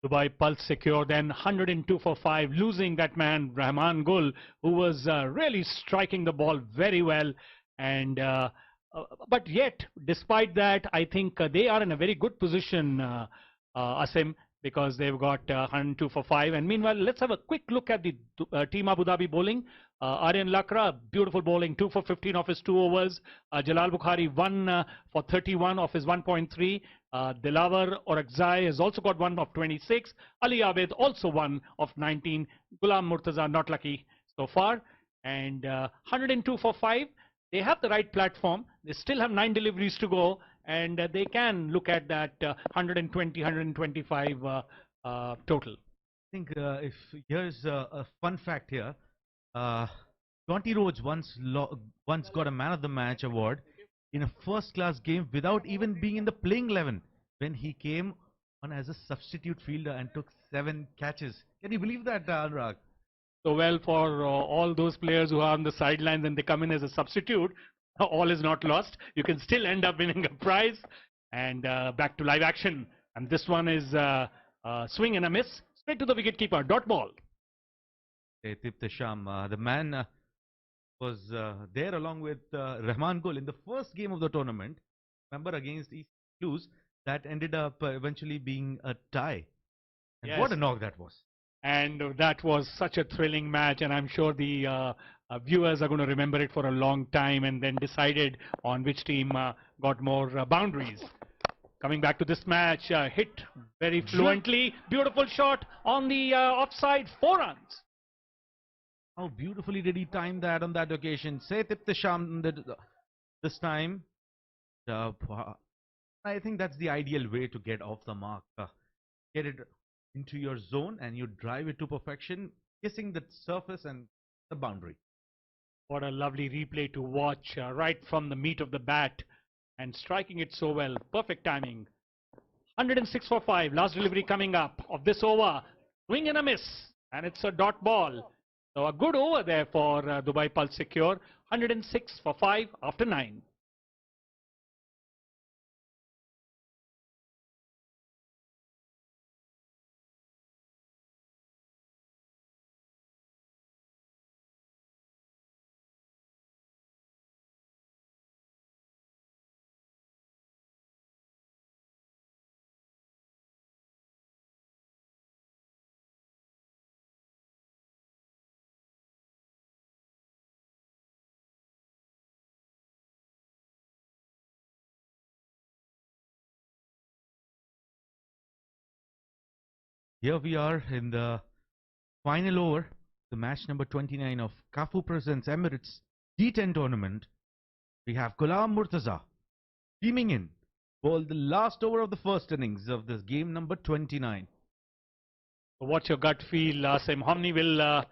Dubai Pulse secure, then 102 for 5, losing that man, Rahman Gul, who was really striking the ball very well. And but yet, despite that, I think they are in a very good position, Asim, because they've got 102 for 5. And meanwhile, let's have a quick look at the Team Abu Dhabi bowling. Aryan Lakra, beautiful bowling, 2 for 15 of his 2 overs. Jalal Bukhari, 1 for 31 of his 1.3. Dilawar Orakzai has also got 1 of 26. Ali Abed also 1 of 19. Ghulam Murtaza not lucky so far. And 102 for 5. They have the right platform. They still have 9 deliveries to go. And they can look at that 120, 125 total. I think if here's a fun fact here. Jonty Rhodes once got a Man of the Match award in a first-class game without even being in the playing 11 when he came on as a substitute fielder and took 7 catches. Can you believe that, Anurag? So well, for all those players who are on the sidelines and they come in as a substitute, all is not lost. You can still end up winning a prize. And back to live action. And this one is a swing and a miss. Straight to the wicketkeeper. Dot ball. Tip Sham, the man was there along with Rahman Gul in the first game of the tournament. Remember, against East Blues, that ended up eventually being a tie. And yes. What a knock that was. And that was such a thrilling match, and I'm sure the viewers are going to remember it for a long time and then decided on which team got more boundaries. Coming back to this match, hit very fluently. Beautiful shot on the offside, 4 runs. How beautifully did he time that on that occasion? Say Tip Sham did this time. I think that's the ideal way to get off the mark. Get it into your zone and you drive it to perfection, kissing the surface and the boundary. What a lovely replay to watch right from the meat of the bat and striking it so well. Perfect timing. 106 for 5. Last delivery coming up of this over. Swing and a miss. And it's a dot ball. So a good over there for Dubai Pulse Secure. 106 for 5 after 9. Here we are in the final over, the match number 29 of Kafu Presents Emirates D10 tournament. We have Ghulam Murtaza teaming in for the last over of the first innings of this game number 29. What's your gut feel, Sim? How many will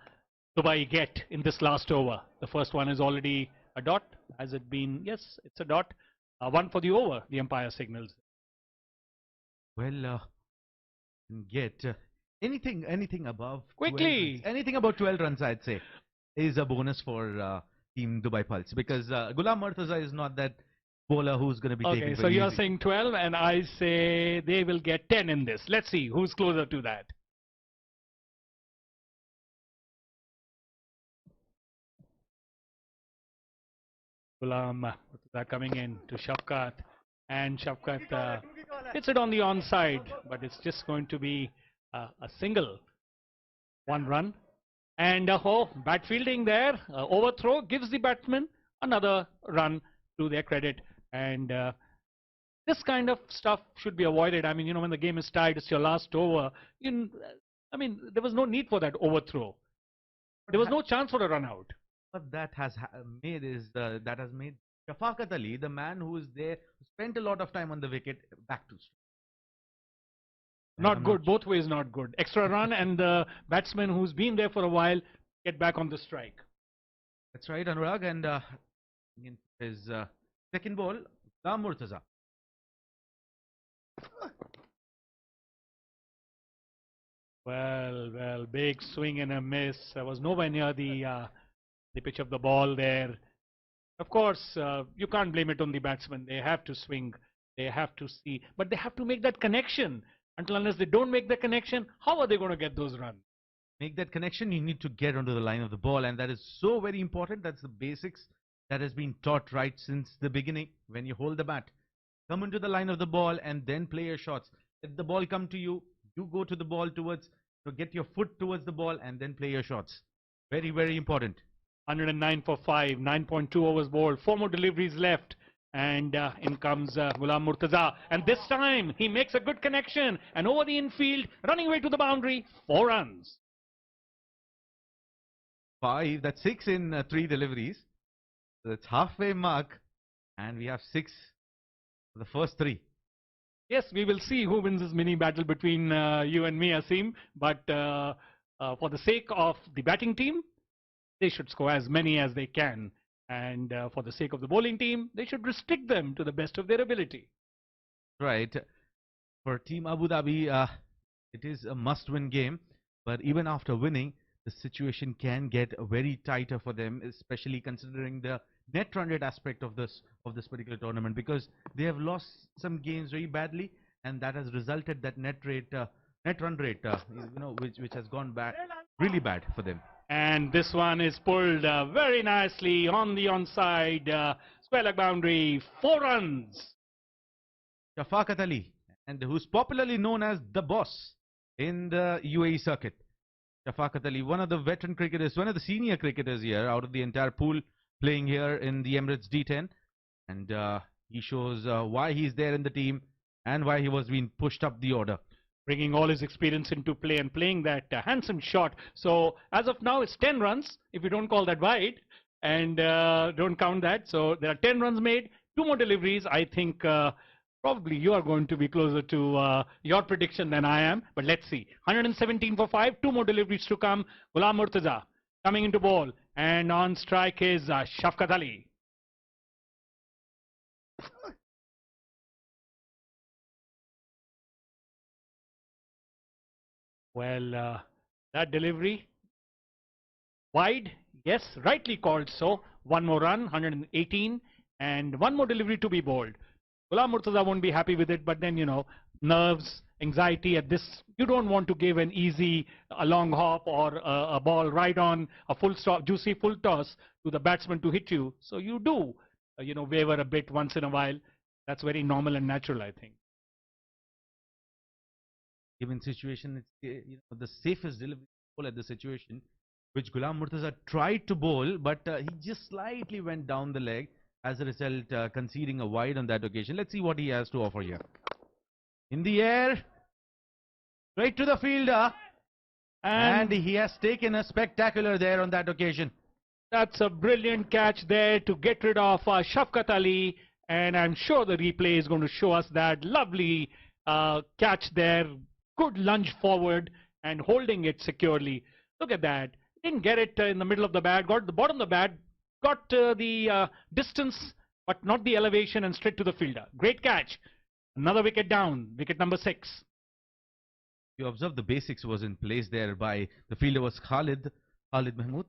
Dubai get in this last over? The first one is already a dot. Has it been? Yes, it's a dot. One for the over, the umpire signals. Well, get anything above Quickly 12 runs, anything above 12 runs, I'd say, is a bonus for Team Dubai Pulse, because Ghulam Murtaza is not that bowler who's going to be taken. Okay, so you're saying 12 and I say they will get 10 in this. Let's see who's closer to that. Ghulam Murtaza coming in to Shafqat, and Shafqat hits it on the onside, but it's just going to be a single, 1 run. And bat fielding there, overthrow gives the batsman another run to their credit. And this kind of stuff should be avoided. I mean, you know, when the game is tied, it's your last over. I mean, there was no need for that overthrow. There was no chance for a run out. What that has made is that has made Shafaqat Ali, the man who is there, who spent a lot of time on the wicket, back to strike. Not good, both ways not good. Extra run and the batsman who's been there for a while get back on the strike. That's right, Anurag. And in his second ball, Ghulam Murtaza. Well, big swing and a miss. I was nowhere near the pitch of the ball there. Of course, you can't blame it on the batsman. They have to swing. They have to see. But they have to make that connection. Until unless they don't make the connection, how are they going to get those runs? Make that connection, you need to get onto the line of the ball. And that is so very important. That's the basics that has been taught right since the beginning. When you hold the bat, come into the line of the ball and then play your shots. Let the ball come to you. You go to the ball towards, so get your foot towards the ball and then play your shots. Very, very important. 109 for 5, 9.2 overs bowled, 4 more deliveries left. And in comes Ghulam Murtaza. And this time he makes a good connection. And over the infield, running away to the boundary, 4 runs. 5, that's 6 in 3 deliveries. So that's halfway mark. And we have 6 for the first 3. Yes, we will see who wins this mini battle between you and me, Asim. But for the sake of the batting team, they should score as many as they can. And for the sake of the bowling team, they should restrict them to the best of their ability. Right. For Team Abu Dhabi, it is a must-win game. But even after winning, the situation can get very tighter for them, especially considering the net run rate aspect of this particular tournament, because they have lost some games very badly, and that has resulted that net run rate, which has gone back really bad for them. And this one is pulled very nicely on the onside, square leg boundary, 4 runs. Shafaqat Ali, and who's popularly known as the boss in the UAE circuit. Shafaqat Ali, one of the veteran cricketers, one of the senior cricketers here out of the entire pool playing here in the Emirates D10. And he shows why he's there in the team and why he was being pushed up the order. Bringing all his experience into play and playing that handsome shot. So as of now, it's 10 runs, if you don't call that wide, and don't count that. So there are 10 runs made, 2 more deliveries. I think Probably you are going to be closer to your prediction than I am, but let's see. 117 for 5, 2 more deliveries to come. Ghulam Murtaza coming into ball, and on strike is Shafqat Ali. Well, that delivery wide, yes, rightly called so. One more run, 118, and one more delivery to be bowled. Ghulam Murtaza won't be happy with it, but then, nerves, anxiety at this, you don't want to give an easy, a long hop or a ball right on a full stop, juicy full toss to the batsman to hit you. So you do, waver a bit once in a while. That's very normal and natural, I think. Given situation, it's the safest delivery ball at the situation, which Ghulam Murtaza tried to bowl, but he just slightly went down the leg. As a result, conceding a wide on that occasion. Let's see what he has to offer here. In the air, straight to the fielder, and he has taken a spectacular there on that occasion. That's a brilliant catch there to get rid of Shafqat Ali, and I'm sure the replay is going to show us that lovely catch there. Good lunge forward and holding it securely. Look at that. Didn't get it in the middle of the bat, got the bottom of the bat, got the distance, but not the elevation, and straight to the fielder. Great catch. Another wicket down, wicket number 6. You observe the basics was in place there by the fielder was Khalid Mahmood.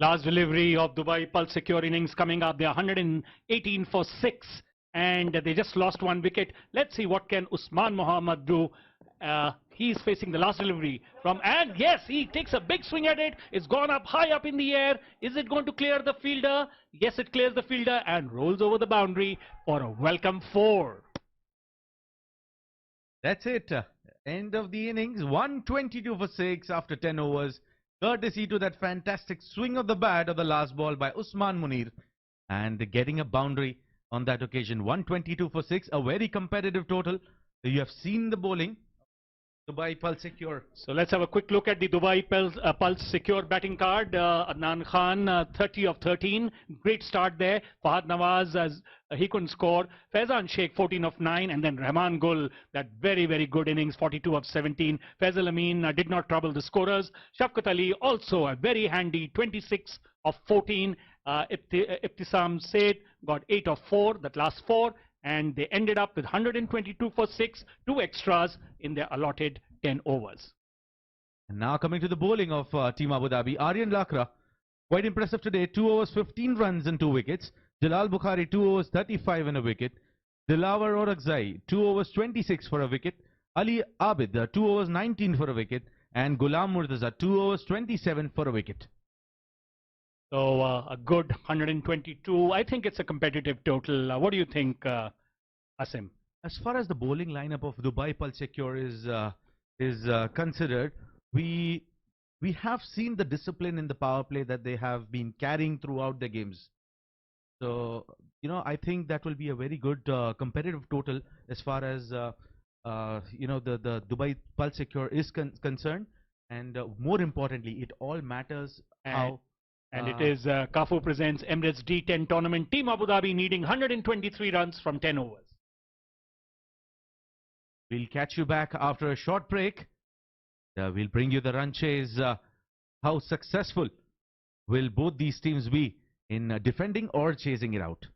Last delivery of Dubai Pulse Secure innings coming up. They are 118 for 6, and they just lost 1 wicket. Let's see what can Usman Mohammad do. He's facing the last delivery from, and yes, he takes a big swing at it. It's gone up high up in the air. Is it going to clear the fielder? Yes, it clears the fielder and rolls over the boundary for a welcome 4. That's it. End of the innings. 122 for 6 after 10 overs. Courtesy to that fantastic swing of the bat of the last ball by Usman Munir, and getting a boundary on that occasion. 122 for 6, a very competitive total. You have seen the bowling. Dubai Pulse Secure. So let's have a quick look at the Dubai Pulse Secure batting card. Adnan Khan, 30 of 13. Great start there. Fahad Nawaz, as he couldn't score. Faizan Sheikh, 14 of 9. And then Rahman Gul, that very, very good innings, 42 of 17. Faisal Amin did not trouble the scorers. Shafqat Ali, also a very handy 26 of 14. Ibtisam Said got 8 of 4, that last 4. And they ended up with 122 for 6, 2 extras in their allotted 10 overs. And now coming to the bowling of Team Abu Dhabi, Aryan Lakra, quite impressive today, 2 overs 15 runs and 2 wickets. Jalal Bukhari, 2 overs 35 and a wicket. Dilawar Orakzai, 2 overs 26 for a wicket. Ali Abid, 2 overs 19 for a wicket. And Ghulam Murtaza, 2 overs 27 for a wicket. So a good 122. I think it's a competitive total. What do you think, Asim? As far as the bowling lineup of Dubai Pulse Secure is considered, we have seen the discipline in the power play that they have been carrying throughout the games. So I think that will be a very good competitive total as far as the Dubai Pulse Secure is concerned. And more importantly, it all matters how. And it is Kafu presents Emirates D10 tournament. Team Abu Dhabi needing 123 runs from 10 overs. We'll catch you back after a short break. We'll bring you the run chase. How successful will both these teams be in defending or chasing it out?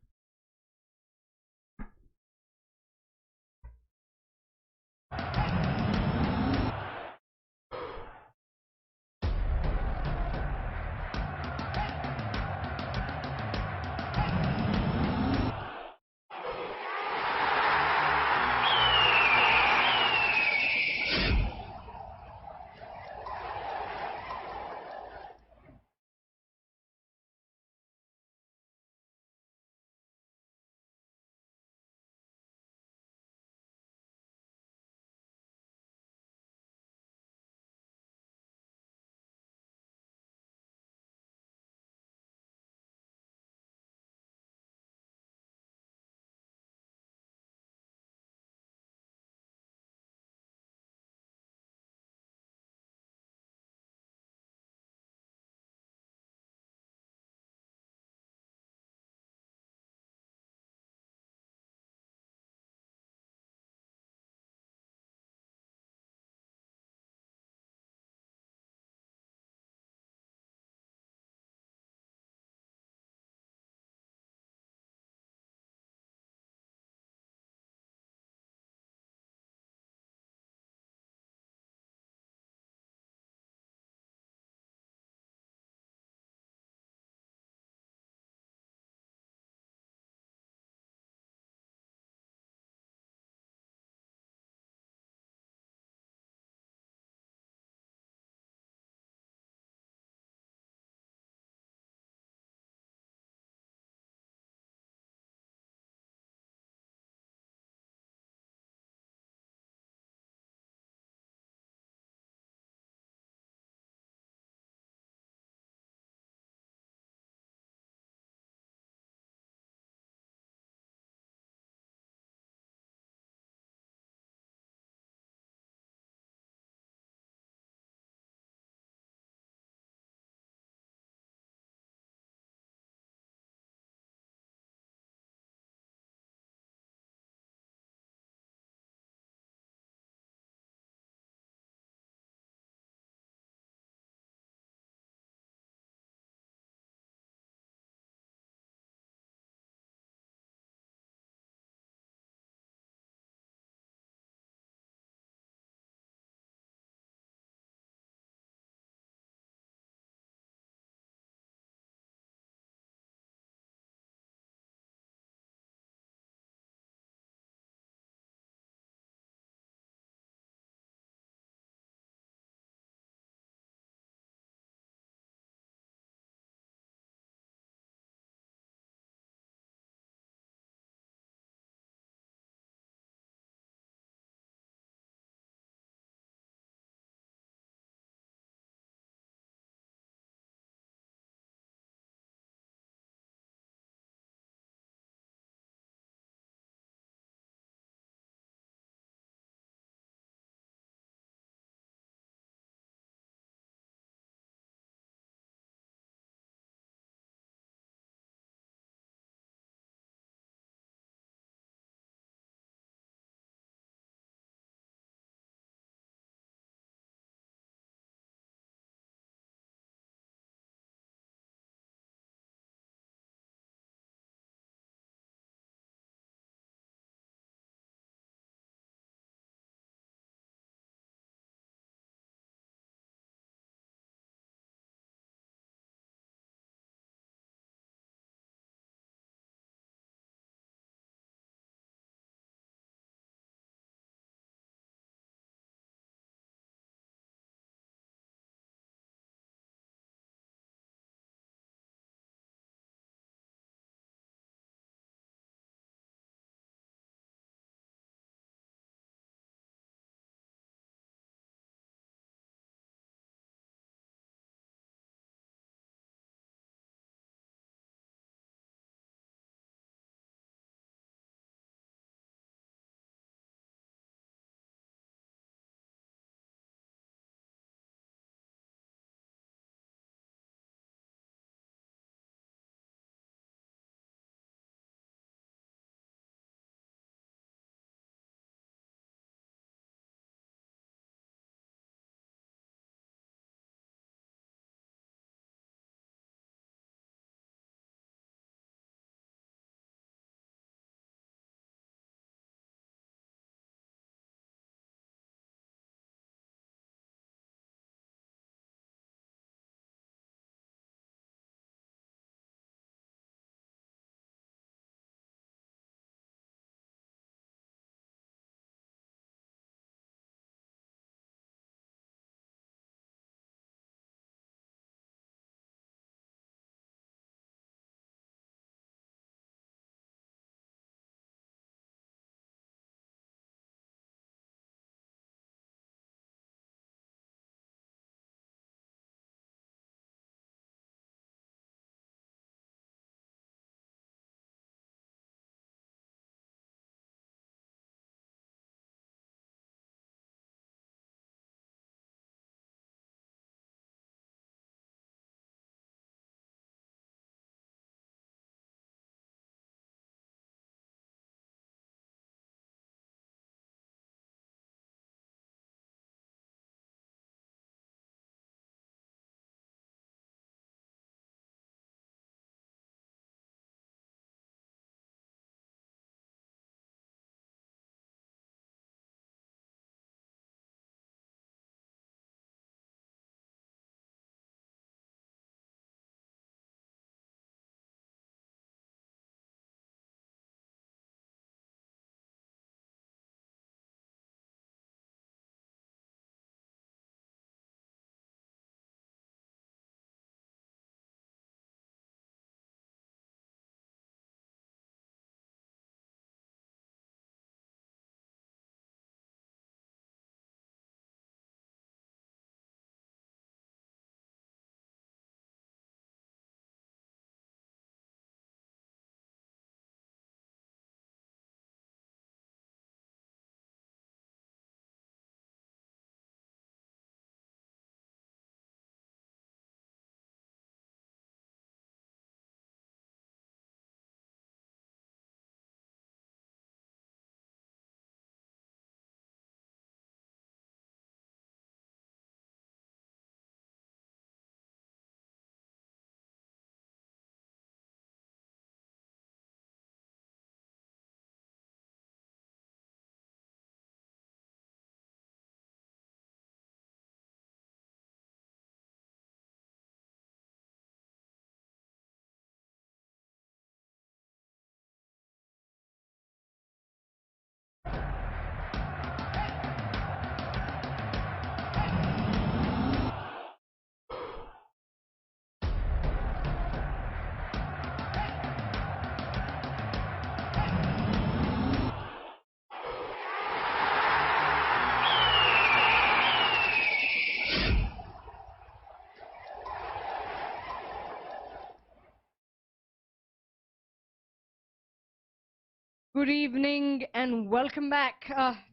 Good evening and welcome back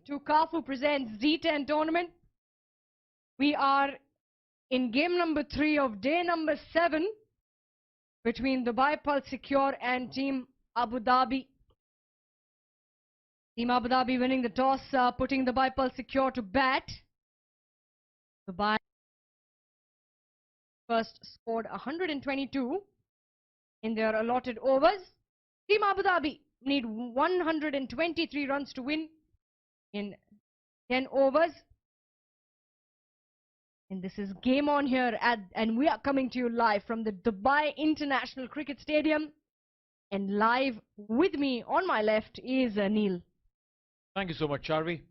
to Kafu Presents D10 tournament. We are in game number 3 of day number 7 between Dubai Pulse Secure and Team Abu Dhabi. Team Abu Dhabi winning the toss, putting Dubai Pulse Secure to bat. Dubai first scored 122 in their allotted overs. Team Abu Dhabi need 123 runs to win in 10 overs. And this is Game On here, and we are coming to you live from the Dubai International Cricket Stadium. And live with me on my left is Neil. Thank you so much, Charvi.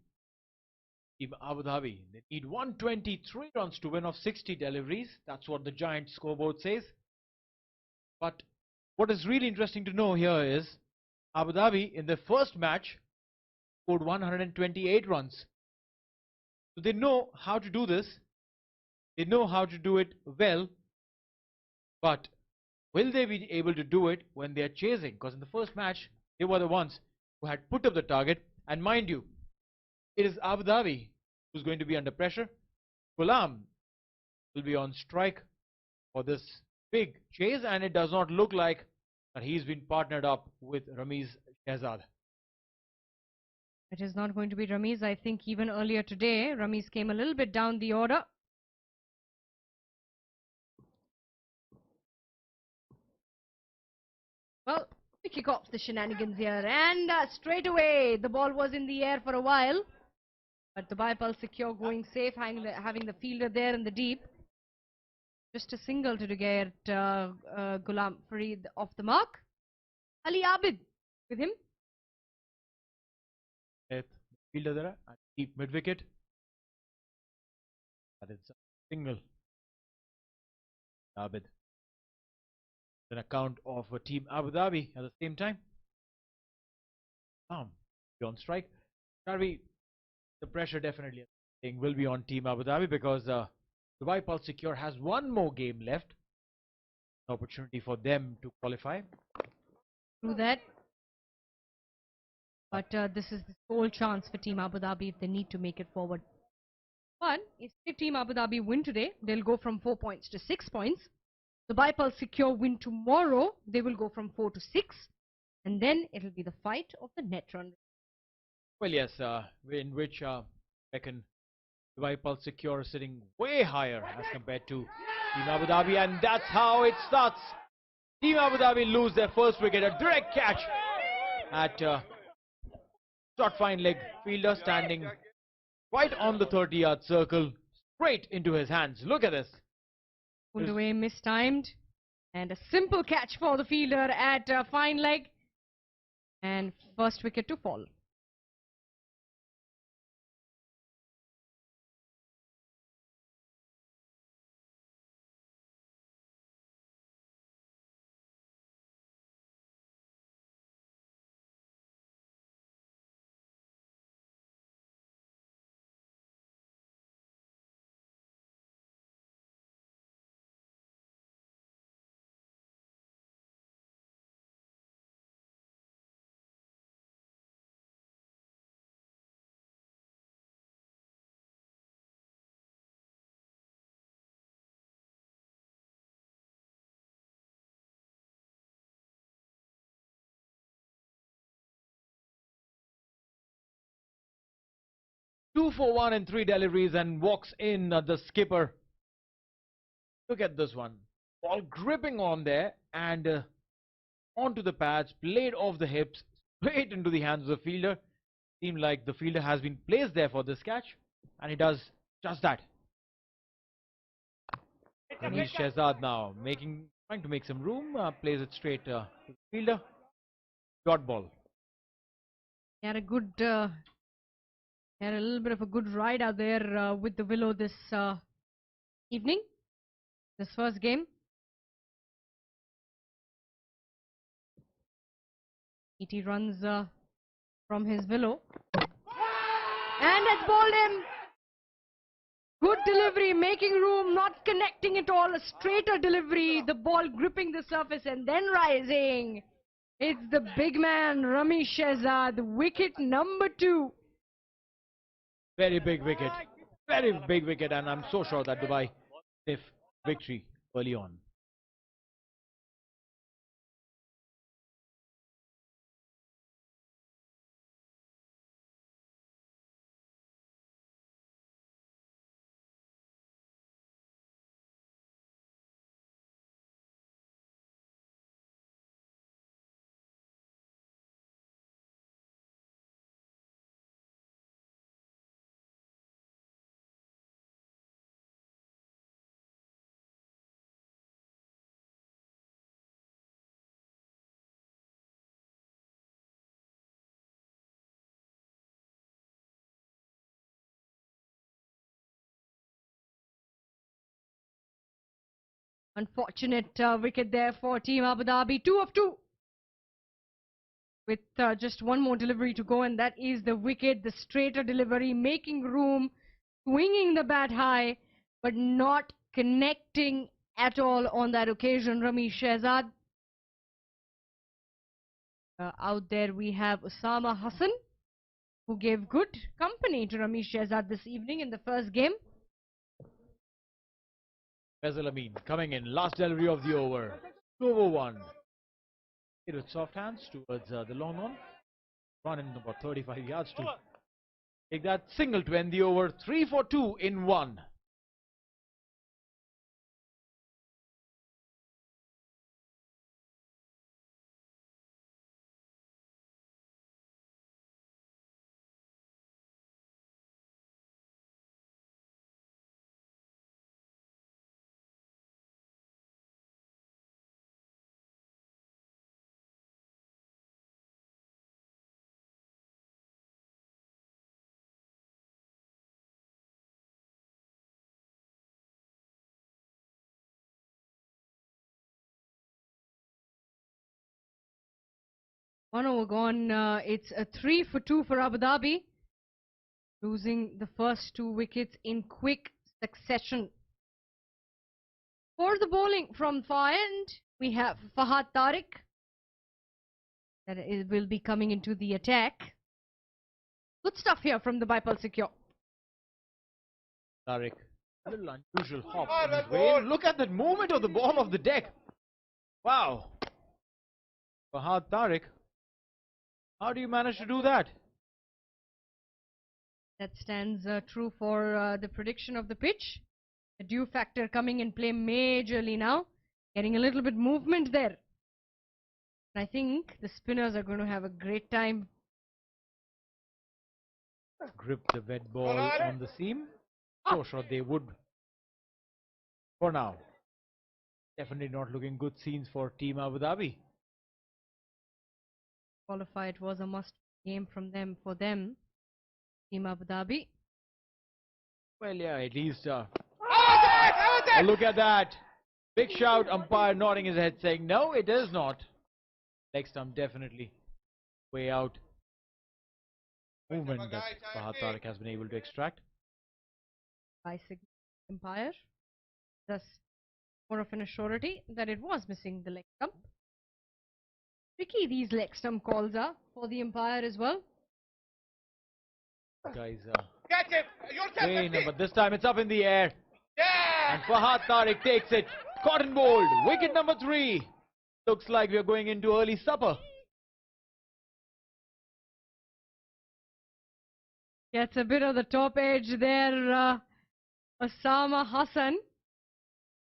Team Abu Dhabi, they need 123 runs to win off 60 deliveries. That's what the giant scoreboard says. But what is really interesting to know here is Abu Dhabi in their first match scored 128 runs. So they know how to do this. They know how to do it well. But will they be able to do it when they are chasing? Because in the first match, they were the ones who had put up the target. And mind you, it is Abu Dhabi who's going to be under pressure. Ghulam will be on strike for this big chase, and it does not look like that he's been partnered up with Ramiz Shehzad. It is not going to be Ramiz. I think even earlier today, Ramiz came a little bit down the order. Well, we kick off the shenanigans here, and straight away the ball was in the air for a while, but Dubai Pulse Secure going safe, having the fielder there in the deep. Just a single to get Ghulam Fareed off the mark. Ali Abid with him. Fielder there at deep mid wicket. That is a single. Abid. An account of Team Abu Dhabi at the same time. On strike. Charvi, the pressure definitely will be on Team Abu Dhabi because Dubai Pulse Secure has one more game left. An opportunity for them to qualify. Do that. But this is the sole chance for Team Abu Dhabi if they need to make it forward. But if Team Abu Dhabi win today, they'll go from 4 points to 6 points. Dubai Pulse Secure win tomorrow, they will go from 4 to 6. And then it'll be the fight of the net run. Well, yes, in which reckon Dubai Pulse Secure is sitting way higher as compared to Team Abu Dhabi, and that's how it starts. Team Abu Dhabi lose their first wicket, a direct catch at short fine leg fielder standing right on the 30-yard circle, straight into his hands. Look at this. Pulled away, mistimed, and a simple catch for the fielder at fine leg, and first wicket to fall. Two for 1 and 3 deliveries, and walks in the skipper. Look at this one. Ball gripping on there and onto the pads, played off the hips, straight into the hands of the fielder. Seems like the fielder has been placed there for this catch, and he does just that. Ramiz Shehzad now trying to make some room, plays it straight to the fielder. Dot ball. He had a good, had a little bit of a good ride out there with the Willow this evening, this first game. ET runs from his Willow, and it's bowled him. Good delivery, making room, not connecting at all. A straighter delivery, the ball gripping the surface and then rising. It's the big man, Rami Shehzad, wicket number 2. Very big wicket. Very big wicket, and I'm so sure that Dubai sniff victory early on. Unfortunate wicket there for Team Abu Dhabi. 2 of 2. With just one more delivery to go, and that is the wicket. The straighter delivery, making room, swinging the bat high, but not connecting at all on that occasion. Rami Shehzad. Out there we have Osama Hassan, who gave good company to Rami Shehzad this evening in the first game. Faisal Amin coming in, last delivery of the over. Over 1. Hit with soft hands towards the long on. Run in about 35 yards to take that single to end the over. 3 for 2 in 1. One over gone. It's a 3 for 2 for Abu Dhabi, losing the first 2 wickets in quick succession. For the bowling from far end, we have Fahad Tariq. Will be coming into the attack. Good stuff here from the Bipal Secure. Tariq, a little unusual hop in his way. Look at that movement of the ball off the deck. Wow. Fahad Tariq, how do you manage to do that? That stands true for the prediction of the pitch. The dew factor coming in play majorly now. Getting a little bit movement there. I think the spinners are going to have a great time. Grip the wet ball on the seam. So sure they would. For now. Definitely not looking good scenes for Team Abu Dhabi. Qualify, it was a must game from them for them. Team Abu Dhabi. Well, yeah, at least. Look at that. Big shout. Umpire nodding his head saying, no, it is not. Leg stump definitely way out. Movement that Fahad Tariq has been able to extract. By umpire. Thus, more of an assurity that it was missing the leg stump. Tricky these leg stump calls are for the umpire as well. Guys, but this time it's up in the air. And Fahad Tariq takes it. Cotton bowled. Wicket number 3. Looks like we are going into early supper. Gets a bit of the top edge there. Osama Hassan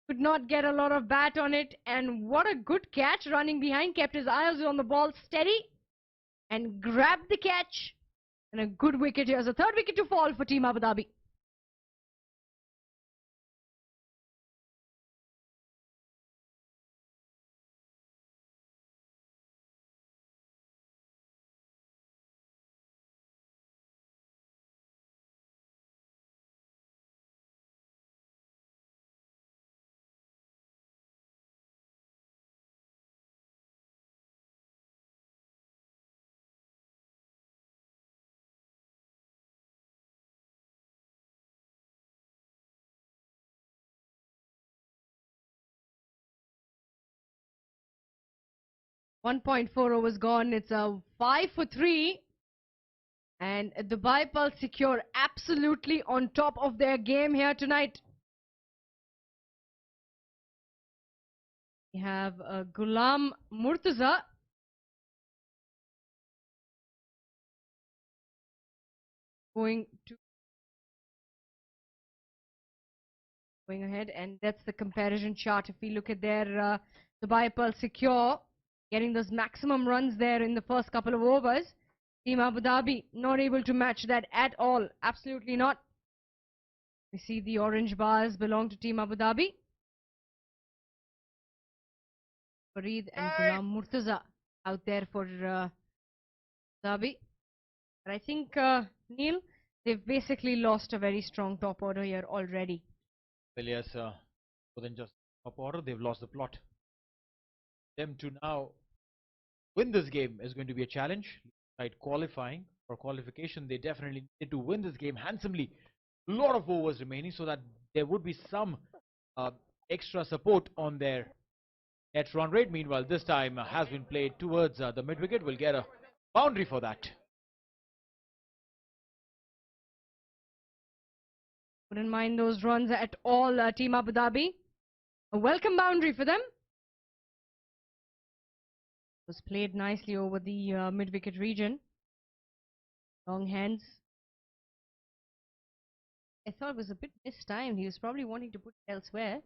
could not get a lot of bat on it, and what a good catch running behind. Kept his eyes on the ball steady and grabbed the catch. And a good wicket here. So 3rd wicket to fall for Team Abu Dhabi. 1.4 overs gone. It's a 5 for 3. And Dubai Pulse Secure absolutely on top of their game here tonight. We have Ghulam Murtaza going ahead, and that's the comparison chart. If we look at their Dubai Pearl Secure getting those maximum runs there in the first couple of overs, Team Abu Dhabi not able to match that at all. Absolutely not. We see the orange bars belong to Team Abu Dhabi. Fareed and Ghulam Murtaza out there for Dhabi. But I think, Neil, they've basically lost a very strong top order here already. Well, yes, more than just top order, they've lost the plot. Them to now win this game is going to be a challenge. Right, qualifying for qualification, they definitely need to win this game handsomely. A lot of overs remaining, so that there would be some extra support on their net run rate. Meanwhile, this time has been played towards the mid wicket. Will get a boundary for that. Wouldn't mind those runs at all, Team Abu Dhabi. A welcome boundary for them. Was played nicely over the mid-wicket region. Long hands. I thought it was a bit mistimed. He was probably wanting to put it elsewhere.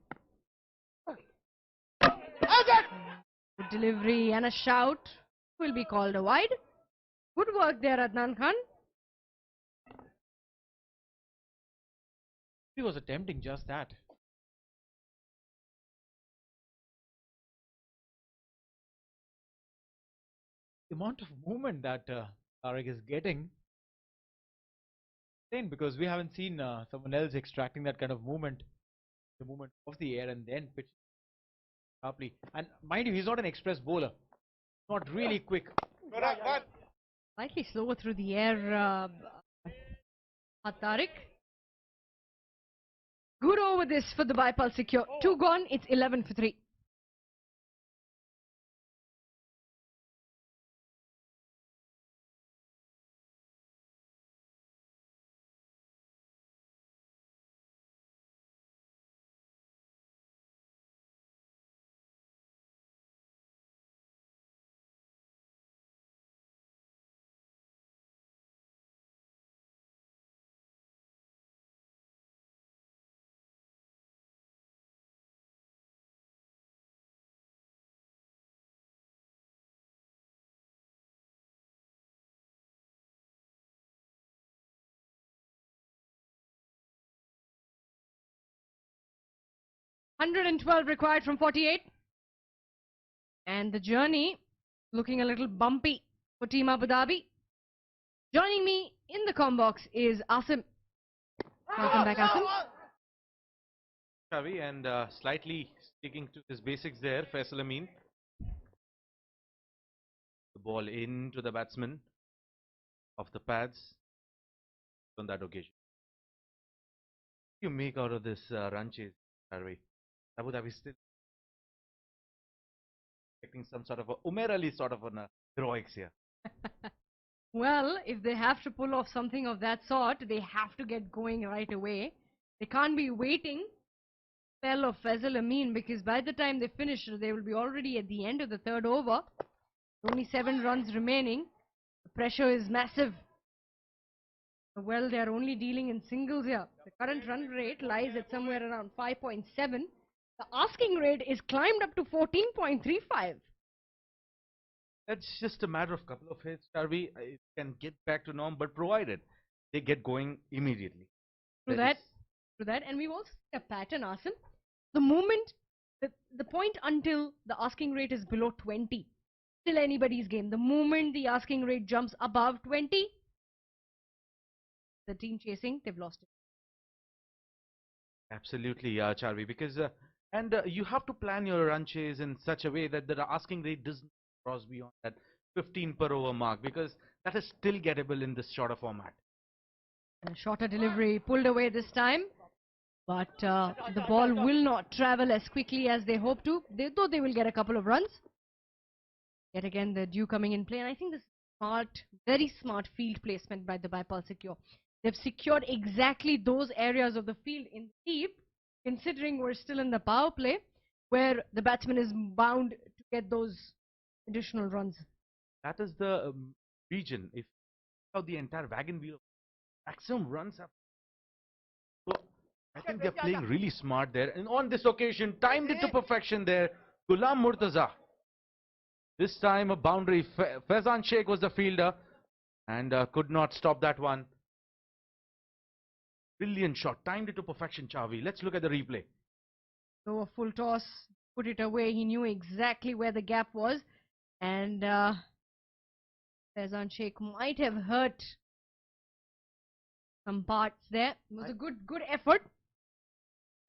Good delivery and a shout. Will be called a wide. Good work there, Adnan Khan. He was attempting just that. The amount of movement that Tarek is getting, because we haven't seen someone else extracting that kind of movement, the movement of the air and then pitch sharply. And mind you, he's not an express bowler, not really quick. Slightly slower through the air, Tarek. Good over this for the Dubai Pulse Secure. 2 gone, it's 11 for 3. $112 required from 48. And the journey looking a little bumpy for Team Abu Dhabi. Joining me in the comm box is Asim. Welcome back, Asim. Shavi, and slightly sticking to his basics there, Faisal Amin. The ball into the batsman of the pads on that occasion. What do you make out of this run chase, Shavi? Abu Dhabi still expecting some sort of a Umer Ali sort of an heroics here. Well, if they have to pull off something of that sort, they have to get going right away. They can't be waiting spell of Faisal Amin, because by the time they finish, they will be already at the end of the third over. Only 7 runs remaining. The pressure is massive. Well, they are only dealing in singles here. The current run rate lies at somewhere around 5.7. The asking rate is climbed up to 14.35. That's just a matter of couple of hits, Darby. It can get back to norm, but provided they get going immediately. True that. And we've also seen a pattern, Asim. The moment, the point until the asking rate is below 20, still anybody's game. The moment the asking rate jumps above 20, the team chasing, they've lost it. Absolutely, Charvi, because you have to plan your run chase in such a way that the asking rate doesn't cross beyond that 15 per over mark, because that is still gettable in this shorter format. And a shorter delivery pulled away this time, but the ball will not travel as quickly as they hope to, though they will get a couple of runs. Yet again, the dew coming in play, and I think this is smart, very smart field placement by the Bipal Secure. They've secured exactly those areas of the field in deep, considering we're still in the power play, where the batsman is bound to get those additional runs. That is the region. If how the entire wagon wheel, maximum runs have. So I think they're playing really smart there. And on this occasion, timed it to perfection there. Ghulam Murtaza. This time a boundary. Faizan Sheikh was the fielder and could not stop that one. Brilliant shot. Timed it to perfection, Chavi. Let's look at the replay. So a full toss, put it away. He knew exactly where the gap was. And Faizan Sheikh might have hurt some parts there. It was a good effort.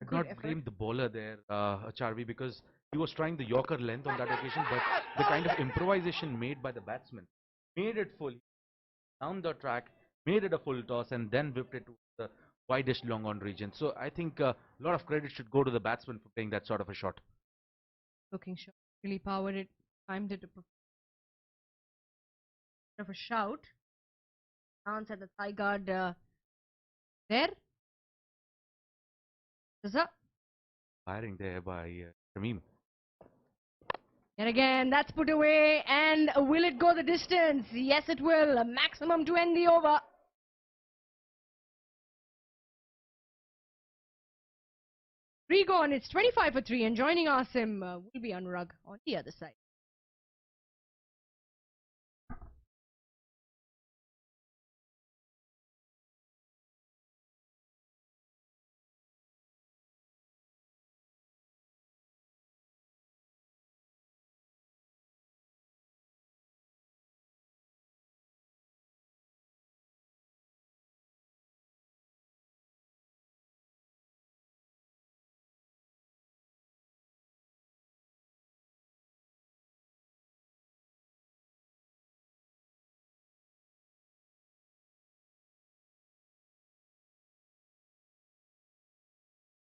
I could not blame the bowler there, Charvi, because he was trying the Yorker length on that occasion, but the kind of improvisation made by the batsman made it full down the track, made it a full toss, and then whipped it to the widest long on region. So I think a lot of credit should go to the batsman for playing that sort of a shot. Looking shot, really powered it, timed it to of a shout. Chance at the thigh guard there. Firing there by Shamim. And again, that's put away. And will it go the distance? Yes, it will. A maximum to end the over. Three gone. It's 25 for 3. And joining Asim will be Anurag on the other side.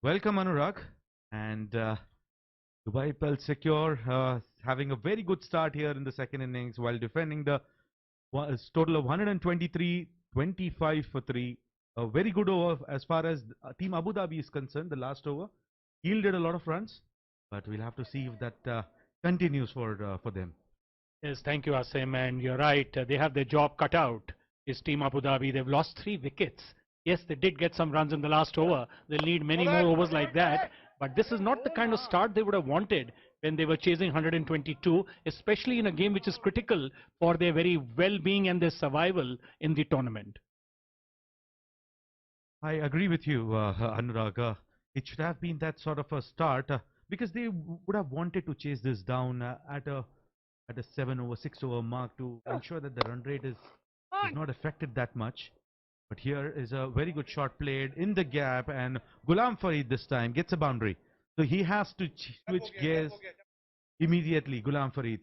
Welcome, Anurag. And Dubai Pel Secure having a very good start here in the second innings while defending the total of 123, 25 for 3. A very good over as far as Team Abu Dhabi is concerned. The last over yielded a lot of runs, but we'll have to see if that continues for them. Yes, thank you, Asim. And you're right, they have their job cut out. Is Team Abu Dhabi. They've lost 3 wickets. Yes, they did get some runs in the last over. They'll need many more overs like that. But this is not the kind of start they would have wanted when they were chasing 122, especially in a game which is critical for their very well-being and their survival in the tournament. I agree with you, Anurag. It should have been that sort of a start because they would have wanted to chase this down at a 7 over 6 over mark to ensure that the run rate is not affected that much. But here is a very good shot played in the gap, and Ghulam Farid this time gets a boundary. So he has to switch gears immediately, Ghulam Farid,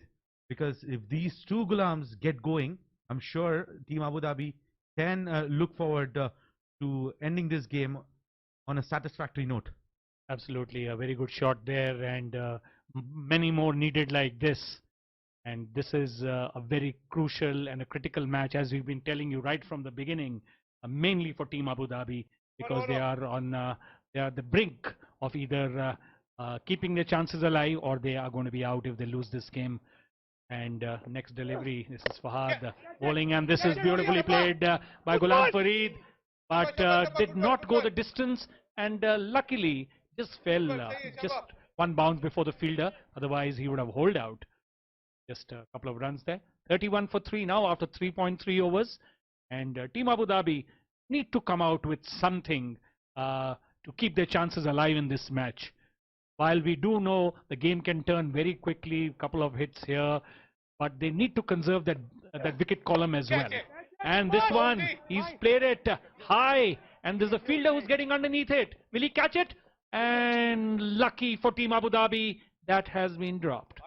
because if these two Ghulams get going, I'm sure Team Abu Dhabi can look forward to ending this game on a satisfactory note. Absolutely, a very good shot there, and many more needed like this. And this is a very crucial and a critical match, as we've been telling you right from the beginning, mainly for Team Abu Dhabi, because they are on they are the brink of either keeping their chances alive or they are going to be out if they lose this game. And next delivery, this is Fahad bowling, and this is beautifully played by Ghulam Farid, but did not go the distance, and luckily just fell just one bounce before the fielder. Otherwise, he would have holed out. Just a couple of runs there. 31 for 3 now after 3.3 overs. And Team Abu Dhabi need to come out with something to keep their chances alive in this match. While we do know the game can turn very quickly, a couple of hits here, but they need to conserve that wicket column as well. And this one, he's played it high, and there's a fielder who's getting underneath it. Will he catch it? And lucky for Team Abu Dhabi, that has been dropped.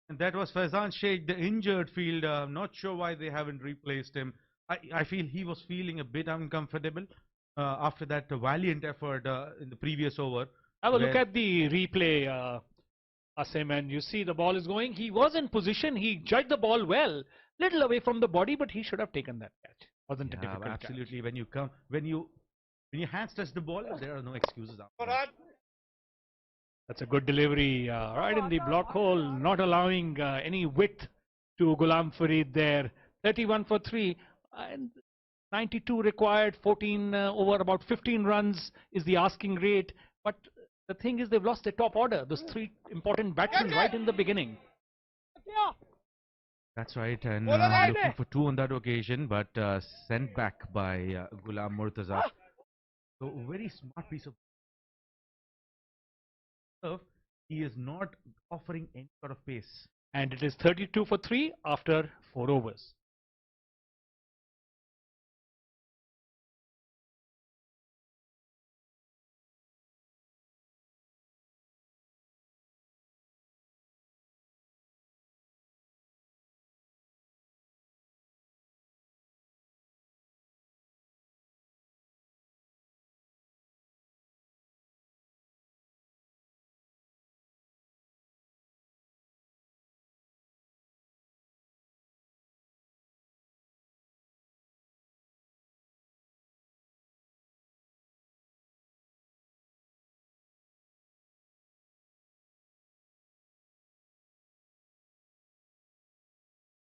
And that was Faizan Sheikh, the injured fielder. I'm not sure why they haven't replaced him. I feel he was feeling a bit uncomfortable after that valiant effort in the previous over. Have a look at the replay, Asim, and you see the ball is going. He was in position. He judged the ball well, little away from the body, but he should have taken that catch. Wasn't a Yeah, difficult absolutely. When you come, when your hands touch the ball, there are no excuses after that. That's a good delivery, right in the block hole, not allowing any width to Ghulam Farid there. 31 for 3, and 92 required, 14 over about 15 runs is the asking rate. But the thing is, they've lost their top order, those 3 important batsmen right in the beginning. That's right, and looking for 2 on that occasion, but sent back by Ghulam Murtaza. So very smart piece of serve. He is not offering any sort of pace. And it is 32 for 3 after 4 overs.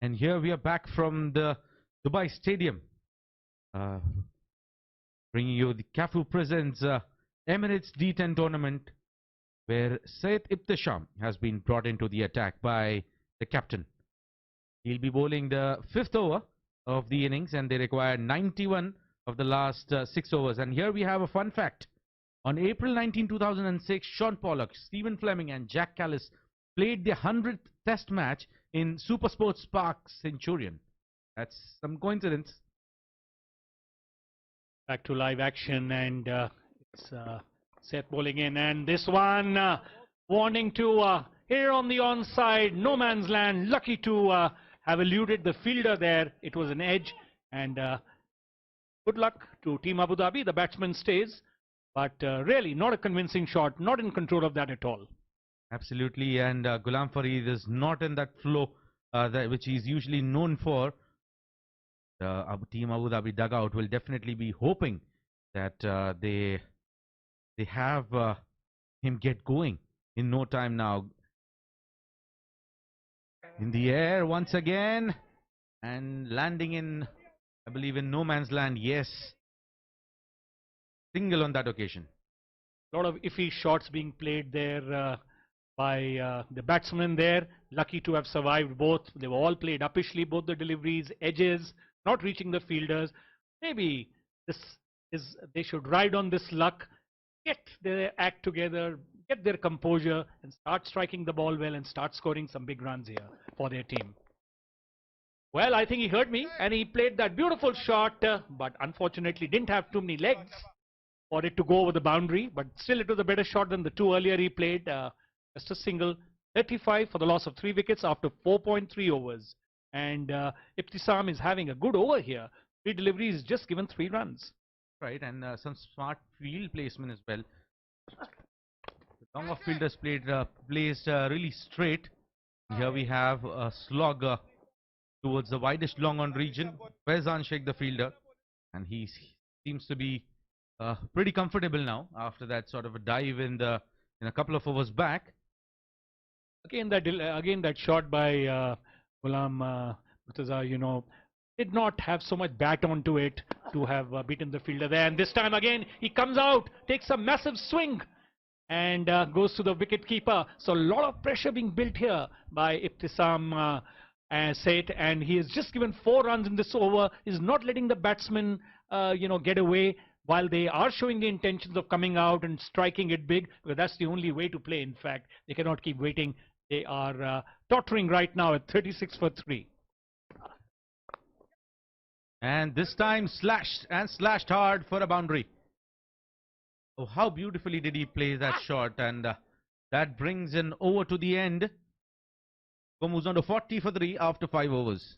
And here we are back from the Dubai Stadium, uh, bringing you the CAFU Presents Emirates D10 tournament, where Syed Ibtisham has been brought into the attack by the captain. He'll be bowling the 5th over of the innings, and they require 91 of the last 6 overs. And here we have a fun fact. On April 19, 2006, Sean Pollock, Stephen Fleming and Jack Callis played their 100th test match in Supersports Park Centurion. That's some coincidence. Back to live action, and it's Seth bowling in, and this one wanting to here on the onside, no man's land, lucky to have eluded the fielder there. It was an edge, and good luck to Team Abu Dhabi. The batsman stays, but really not a convincing shot, not in control of that at all. Absolutely, and Ghulam Farid is not in that flow which he's usually known for. The Team Abu Dhabi dugout will definitely be hoping that they have him get going in no time now. In the air once again, and landing in, I believe, in no man's land. Yes, single on that occasion. A lot of iffy shots being played there by the batsmen there. Lucky to have survived both. They were all played uppishly, both the deliveries, edges, not reaching the fielders. Maybe they should ride on this luck, get their act together, get their composure, and start striking the ball well and start scoring some big runs here for their team. Well, I think he heard me, and he played that beautiful shot, but unfortunately didn't have too many legs for it to go over the boundary. But still, it was a better shot than the 2 earlier he played. Just a single, 35 for the loss of 3 wickets after 4.3 overs. And Ibtisham is having a good over here. 3 deliveries, just given 3 runs. Right, and some smart field placement as well. The long off fielders placed really straight. Here we have a slog towards the widest long on region. Faizan Sheikh, the fielder, and he seems to be pretty comfortable now after that sort of a dive in a couple of overs back. Again, that shot by Ghulam Murtaza, did not have so much bat onto it to have beaten the fielder there. And this time again, he comes out, takes a massive swing, and goes to the wicket keeper. So a lot of pressure being built here by Ibtisham Seth, and he has just given 4 runs in this over. He's not letting the batsmen, get away, while they are showing the intentions of coming out and striking it big, because that's the only way to play. In fact, they cannot keep waiting. They are tottering right now at 36 for 3. And this time slashed hard for a boundary. Oh, how beautifully did he play that shot, and that brings an over to the end. Moves on to 40 for 3 after 5 overs.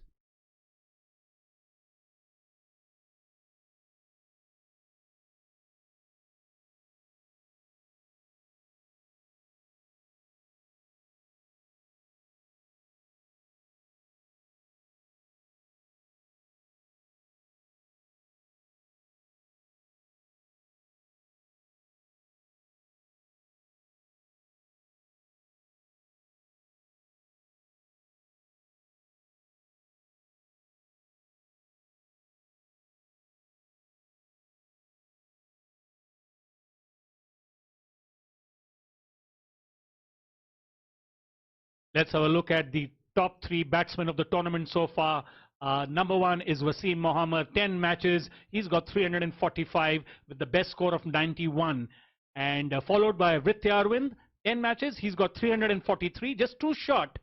Let's have a look at the top 3 batsmen of the tournament so far. Number 1 is Wasim Mohammed, 10 matches. He's got 345 with the best score of 91. And followed by Vritti Arvind, 10 matches. He's got 343, just 2 short.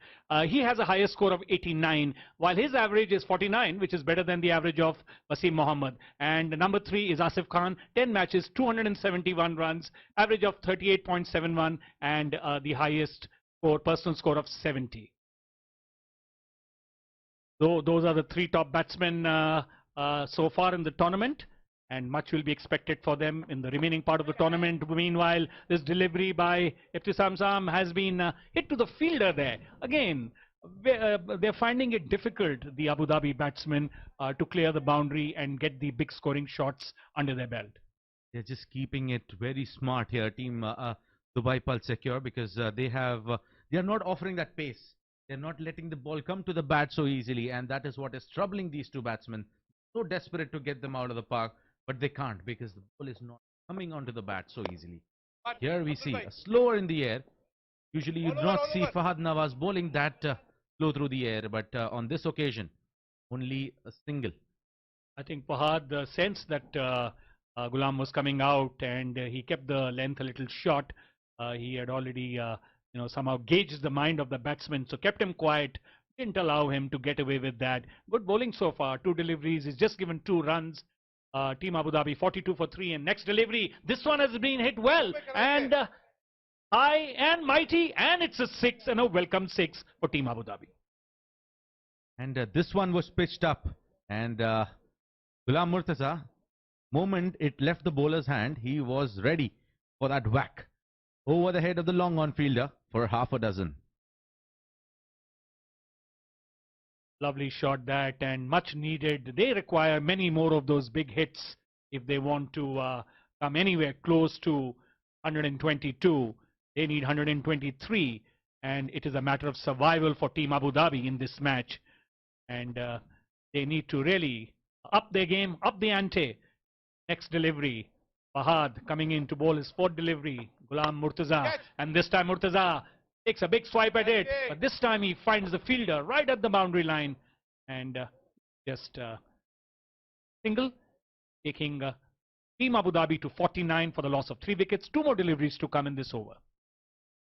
He has a higher score of 89, while his average is 49, which is better than the average of Wasim Mohammed. And number 3 is Asif Khan, 10 matches, 271 runs, average of 38.71, and the highest personal score of 70. So those are the 3 top batsmen so far in the tournament, and much will be expected for them in the remaining part of the tournament. Meanwhile, this delivery by Iftisam Sam has been hit to the fielder there. Again, they're finding it difficult, the Abu Dhabi batsmen, to clear the boundary and get the big scoring shots under their belt. They're just keeping it very smart here, team Dubai Pulse Secure, because they are not offering that pace. They're not letting the ball come to the bat so easily, and that is what is troubling these 2 batsmen. So desperate to get them out of the park, but they can't because the ball is not coming onto the bat so easily. Here we see a slower in the air. Usually you do not see Fahad Nawaz bowling that slow through the air, but on this occasion, only a single. I think Fahad sensed that Ghulam was coming out, and he kept the length a little short. He had already somehow gauged the mind of the batsman, so kept him quiet, didn't allow him to get away with that. Good bowling so far, 2 deliveries, he's just given 2 runs. Team Abu Dhabi 42 for 3, and next delivery, this one has been hit well, and high and mighty, and it's a 6, and a welcome 6 for Team Abu Dhabi. And this one was pitched up, and Ghulam Murtaza, moment it left the bowler's hand, he was ready for that whack over the head of the long on fielder for half a dozen. Lovely shot that, and much needed. They require many more of those big hits if they want to come anywhere close to 122. They need 123, and it is a matter of survival for Team Abu Dhabi in this match. And they need to really up their game, up the ante. Next delivery, Fahad coming in to bowl his 4th delivery, Ghulam Murtaza, and this time Murtaza takes a big swipe at it, but this time he finds the fielder right at the boundary line, and just single, taking Team Abu Dhabi to 49 for the loss of 3 wickets. 2 more deliveries to come in this over.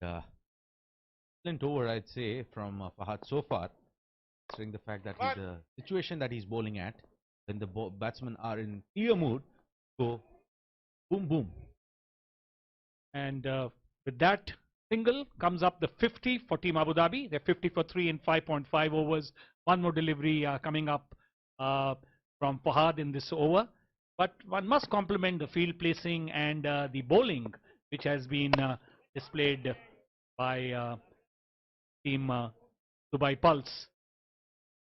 Excellent over, I'd say, from Fahad so far, considering the fact that the situation that he's bowling at, when the batsmen are in clear mood, go boom boom. And with that single comes up the 50 for Team Abu Dhabi. They're 50 for 3 in 5.5 overs. 1 more delivery coming up from Fahad in this over. But one must compliment the field placing and the bowling, which has been displayed by Team Dubai Pulse,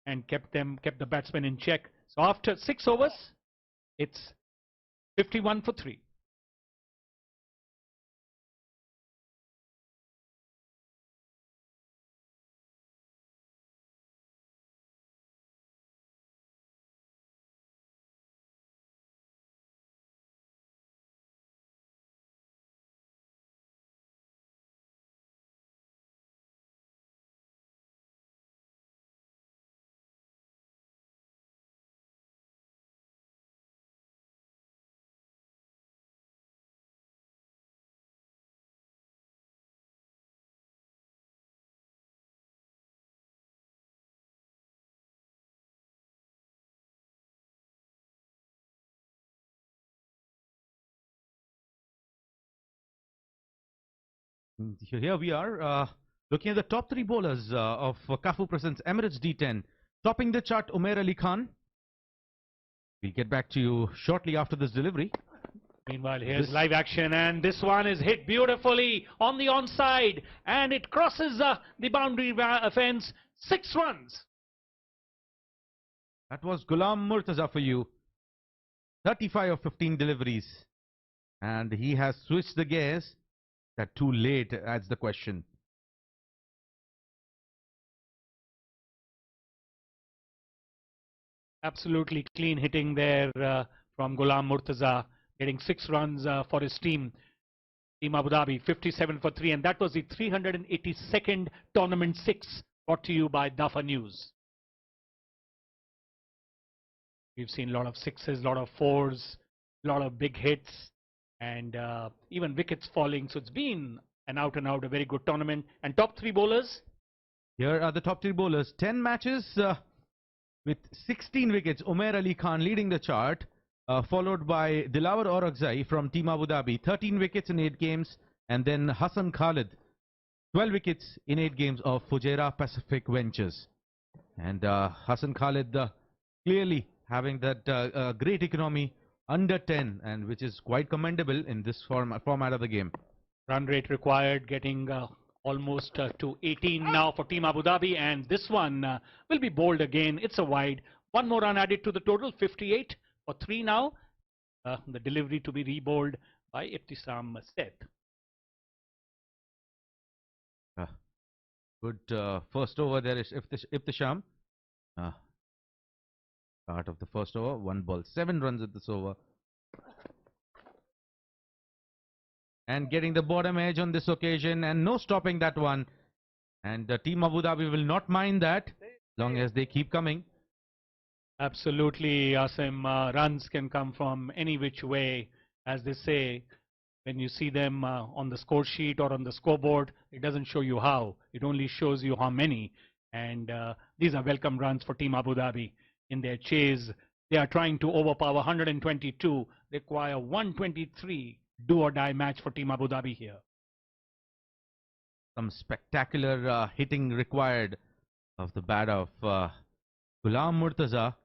and kept the batsmen in check. So after 6 overs, it's 51 for 3. Here we are looking at the top 3 bowlers of Kafu Presents Emirates D10. Topping the chart, Umair Ali Khan. We'll get back to you shortly after this delivery. Meanwhile, here's live action, and this one is hit beautifully on the onside, and it crosses the boundary fence. 6 runs. That was Ghulam Murtaza for you. 35 of 15 deliveries. And he has switched the gears. That too late, adds the question. Absolutely clean hitting there from Ghulam Murtaza, getting 6 runs for his team. Team Abu Dhabi 57 for 3, and that was the 382nd Tournament 6 brought to you by Dafa News. We've seen a lot of sixes, a lot of fours, a lot of big hits, and even wickets falling. So it's been an out and out, a very good tournament. And top 3 bowlers? Here are the top 3 bowlers. 10 matches with 16 wickets. Umair Ali Khan leading the chart, followed by Dilawar Orakzai from Team Abu Dhabi, 13 wickets in 8 games. And then Hassan Khalid, 12 wickets in 8 games of Fujairah Pacific Ventures. And Hassan Khalid clearly having that great economy under 10, and which is quite commendable in this format of the game. Run rate required, getting almost to 18 now for Team Abu Dhabi, and this one will be bowled again. It's a wide. One more run added to the total, 58 for 3 now. The delivery to be rebowled by Ibtisam Said. Good first over there is Ibtisham. Start of the first over, 1 ball, 7 runs at this over. And getting the bottom edge on this occasion, and no stopping that one. And Team Abu Dhabi will not mind that, as long as they keep coming. Absolutely, Asim. Runs can come from any which way, as they say. When you see them on the score sheet or on the scoreboard, it doesn't show you how. It only shows you how many. And these are welcome runs for Team Abu Dhabi. In their chase, they are trying to overpower 122, require 123. Do or die match for Team Abu Dhabi here. Some spectacular hitting required of the bat of Ghulam Murtaza.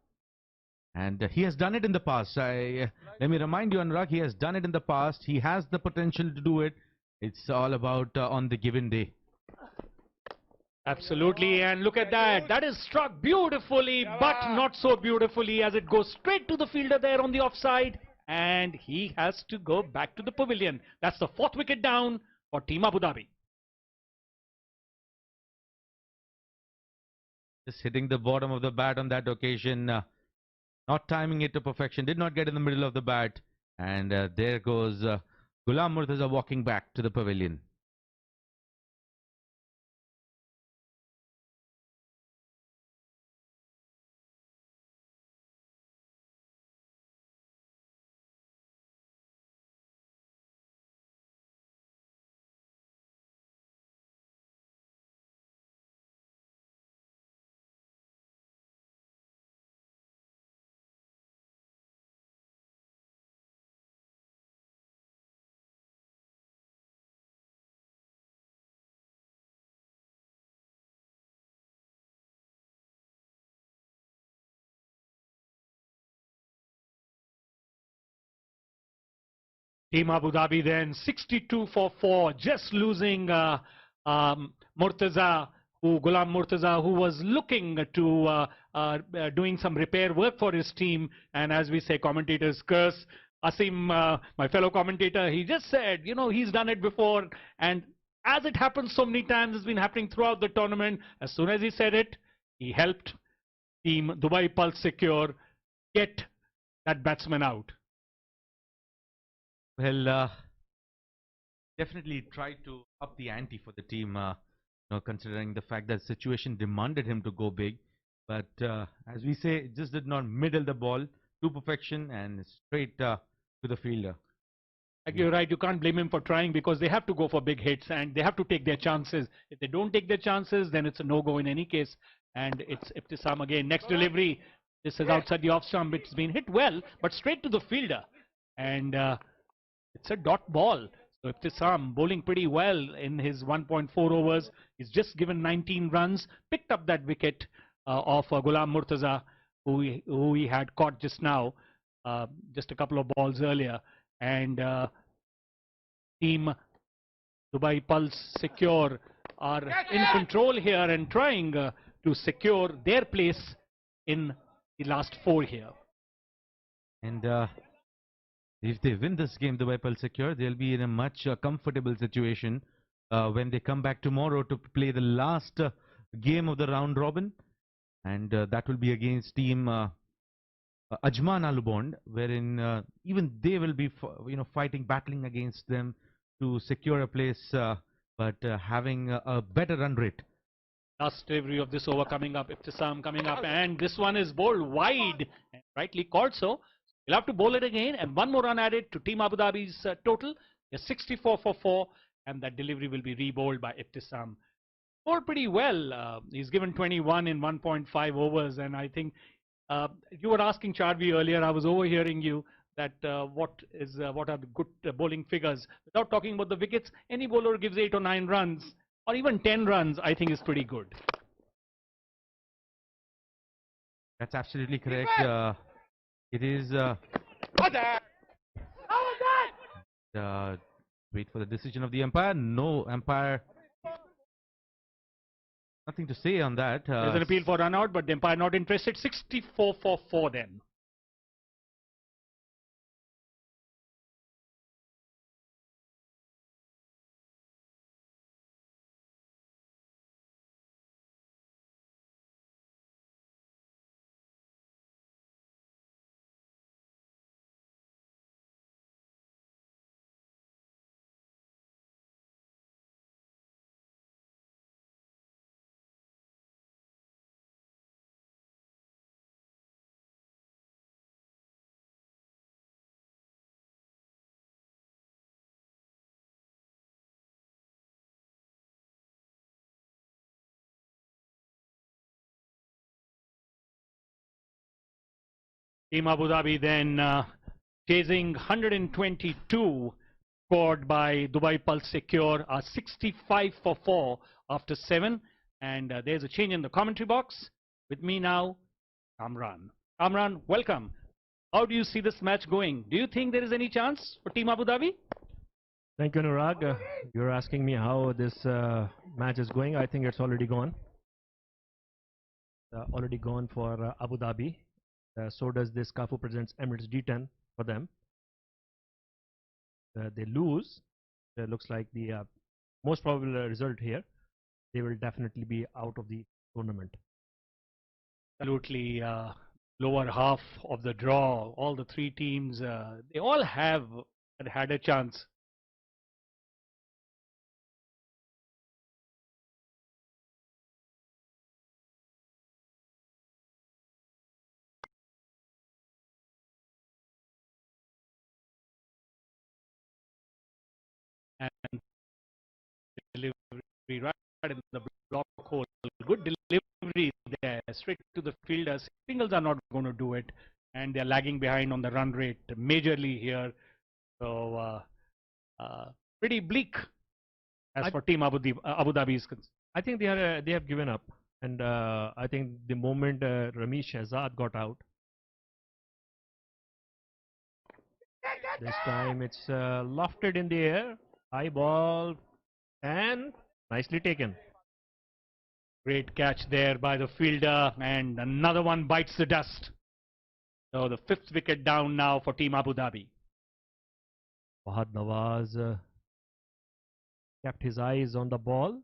And he has done it in the past. Let me remind you, Anurag, he has done it in the past. He has the potential to do it. It's all about on the given day. Absolutely, and look at that. That is struck beautifully, but not so beautifully, as it goes straight to the fielder there on the offside. And he has to go back to the pavilion. That's the 4th wicket down for Team Abu Dhabi. Just hitting the bottom of the bat on that occasion. Not timing it to perfection. Did not get in the middle of the bat. And there goes Ghulam Murtaza walking back to the pavilion. Team Abu Dhabi then 62 for 4, just losing Murtaza, Ghulam Murtaza, who was looking to doing some repair work for his team. And as we say, commentators curse. Asim, my fellow commentator, he just said, you know, he's done it before. And as it happens so many times, it's been happening throughout the tournament. As soon as he said it, he helped Team Dubai Pulse Secure get that batsman out. Well, definitely tried to up the ante for the team, considering the fact that the situation demanded him to go big. But as we say, just did not middle the ball to perfection and straight to the fielder. You're right, you can't blame him for trying, because they have to go for big hits and they have to take their chances. If they don't take their chances, then it's a no-go in any case. And it's Ibtisam again. Next delivery. This is outside the off stump. It's been hit well, but straight to the fielder. And it's a dot ball. So Ibtisam bowling pretty well in his 1.4 overs. He's just given 19 runs, picked up that wicket of Ghulam Murtaza, who he had caught just now, just a couple of balls earlier. And Team Dubai Pulse Secure are in control here and trying to secure their place in the last 4 here. And if they win this game, Dubai Pulse Secure, they'll be in a much comfortable situation when they come back tomorrow to play the last game of the round robin. And that will be against Team Ajman Alubond, wherein even they will be fighting, battling against them to secure a place, but having a better run rate. Last delivery of this over coming up. Ibtisam coming up, and this one is bowled wide, and rightly called so. We'll have to bowl it again, and one more run added to Team Abu Dhabi's total. They're 64 for 4, and that delivery will be re-bowled by Ibtisam. Bowled pretty well. He's given 21 in 1.5 overs, and I think you were asking Charvi earlier. I was overhearing you that what are the good bowling figures. Without talking about the wickets, any bowler gives 8 or 9 runs, or even 10 runs, I think is pretty good. That's absolutely correct. It is. Wait for the decision of the umpire. No umpire. Nothing to say on that. There's an appeal for run out, but the umpire not interested. 64 for 4 then. Team Abu Dhabi then chasing 122 scored by Dubai Pulse Secure are 65 for 4 after 7, and there's a change in the commentary box. With me now, Kamran. Kamran, welcome. How do you see this match going? Do you think there is any chance for Team Abu Dhabi? Thank you, Anurag. You're asking me how this match is going. I think it's already gone. Already gone for Abu Dhabi. So does this Kafu presents Emirates D10 for them. They lose. Looks like the most probable result here. They will definitely be out of the tournament. Absolutely. Lower half of the draw. All the 3 teams, they all have had a chance. And delivery right in the block hole. Good delivery there, straight to the fielders. Singles are not going to do it, and they're lagging behind on the run rate majorly here. So pretty bleak as for Team Abu Dhabi is concerned. I think they have given up, and I think the moment Ramesh Shahzad got out, this time it's lofted in the air, high ball, and nicely taken. Great catch there by the fielder, and another one bites the dust. So the 5th wicket down now for Team Abu Dhabi. Fahad Nawaz kept his eyes on the ball,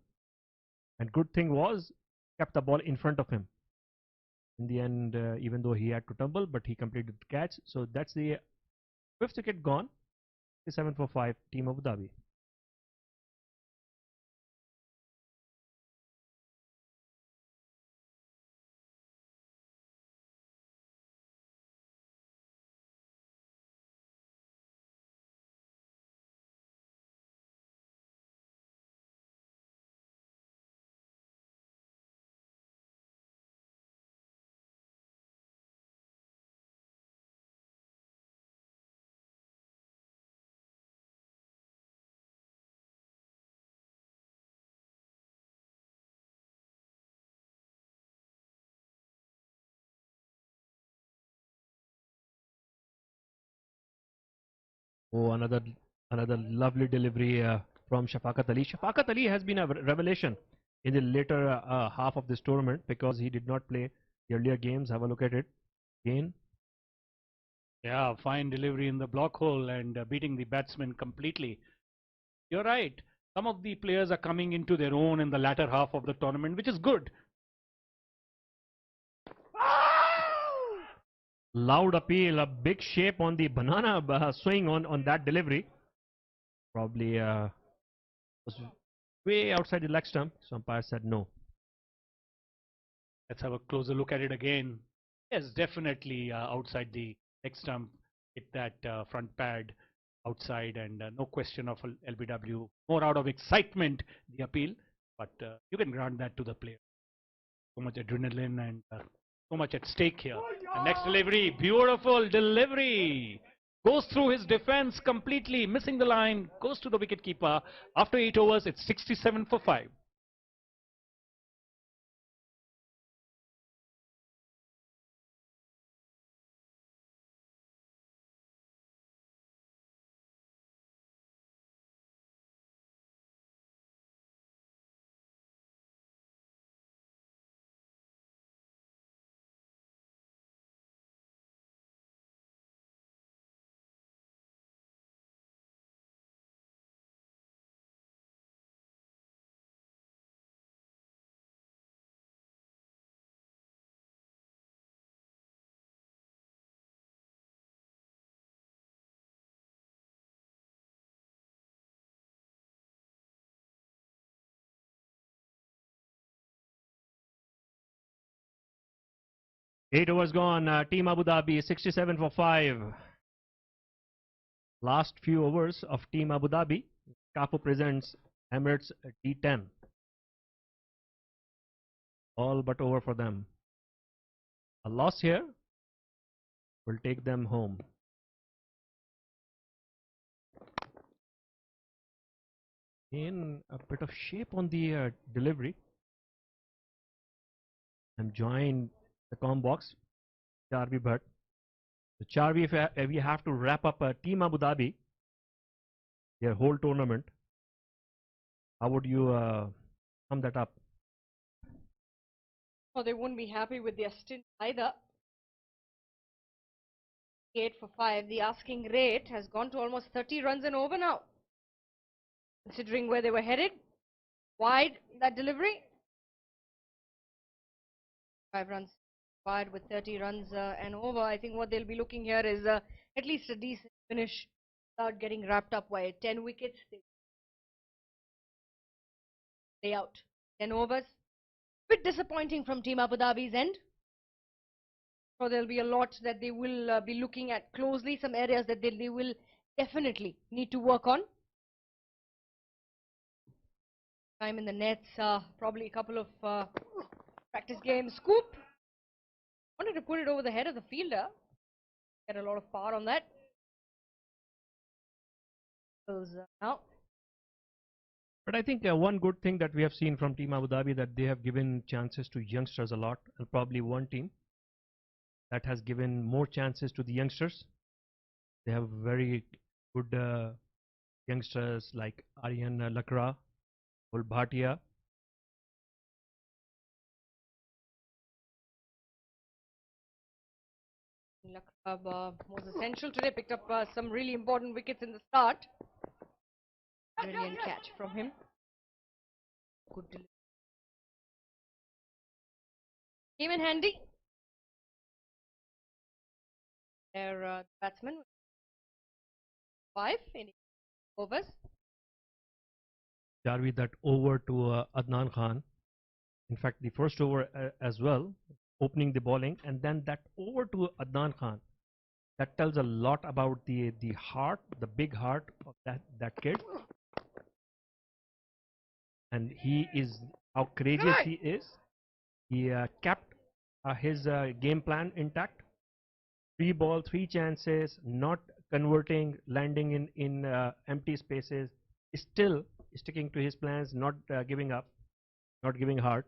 and good thing was kept the ball in front of him. In the end, even though he had to tumble, but he completed the catch. So that's the 5th wicket gone. 7 for 5, Team Abu Dhabi. Oh, another lovely delivery from Shafaqat Ali. Shafaqat Ali has been a revelation in the later half of this tournament because he did not play the earlier games. Have a look at it again. Yeah, fine delivery in the block hole and beating the batsman completely. You're right. Some of the players are coming into their own in the latter half of the tournament, which is good. Loud appeal, a big shape on the banana swing on that delivery Probably was way outside the leg stump, so umpire said no. Let's have a closer look at it again. Yes, definitely outside the leg stump. Hit that front pad outside, and no question of LBW. More out of excitement, the appeal, but you can grant that to the player. So much adrenaline and so much at stake here. And next delivery, beautiful delivery. Goes through his defense completely, missing the line, goes to the wicketkeeper. After 8 overs, it's 67 for 5. Eight overs gone. Team Abu Dhabi 67 for 5. Last few overs of Team Abu Dhabi. Capo presents Emirates D10. All but over for them. A loss here will take them home. In a bit of shape on the delivery. I'm joined the com box, Charvi Bhatt. So Charvi, if we have to wrap up Team Abu Dhabi, their whole tournament, how would you sum that up? Well, they wouldn't be happy with their stint either. 8 for 5. The asking rate has gone to almost 30 runs and over now. Considering where they were headed, wide that delivery. 5 runs wide with 30 runs and over. I think what they'll be looking here is at least a decent finish without getting wrapped up by 10 wickets. They out 10 overs. Bit disappointing from Team Abu Dhabi's end. So there'll be a lot that they will be looking at closely. Some areas that they will definitely need to work on. Time in the nets, probably a couple of practice games. Scoop. Wanted to put it over the head of the fielder. Get a lot of power on that. Now. But I think one good thing that we have seen from Team Abu Dhabi that they have given chances to youngsters a lot, and probably one team that has given more chances to the youngsters. They have very good youngsters like Aryan Lakra, Bhatia. Lakra was essential today, picked up some really important wickets in the start. Brilliant catch from him. Good delivery. Came in handy. Their batsman 5 in overs. Jarvi, that over to Adnan Khan. In fact, the first over as well, opening the bowling, and then that over to Adnan Khan. That tells a lot about the heart, the big heart of that kid. And he is how courageous he is. He kept his game plan intact. 3 ball, 3 chances, not converting, landing in empty spaces. Still sticking to his plans, not giving up, not giving heart.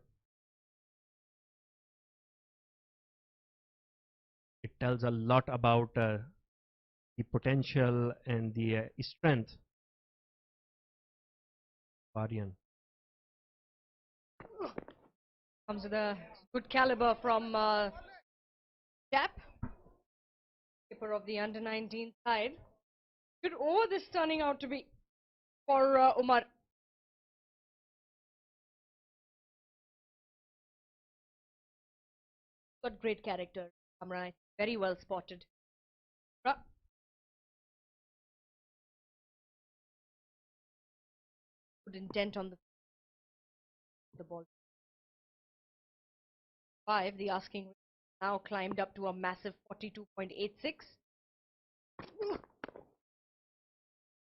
It tells a lot about the potential and the strength of Aryan. Comes with a good caliber from Tap, keeper of the under-19 side. Good over this turning out to be for Umar. Got great character, Amran. Very well spotted. good intent on the ball. 5, the asking rate now climbed up to a massive 42.86.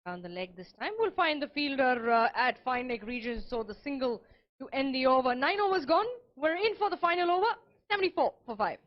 Down the leg this time. We'll find the fielder at fine leg region, so the single to end the over. 9 overs gone. We're in for the final over. 74 for 5.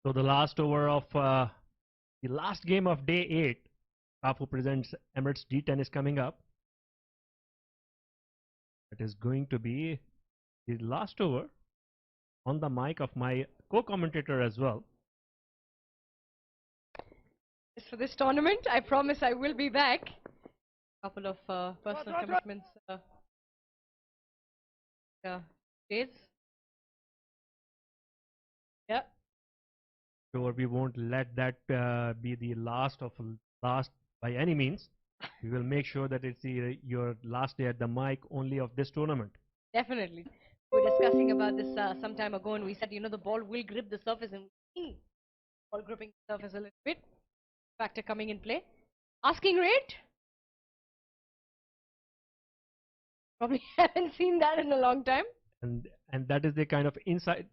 So the last over of the last game of day 8, Kafu presents Emirates D10 is coming up. It is going to be the last over on the mic of my co-commentator as well. For this tournament, I promise I will be back. Couple of personal commitments. Days. Yeah. Sure, we won't let that be the last by any means. We will make sure that it's your last day at the mic only of this tournament. Definitely. We were discussing about this some time ago, and we said, the ball will grip the surface, and ball gripping the surface a little bit. Factor coming in play. Asking rate? Probably haven't seen that in a long time. And that is the kind of insight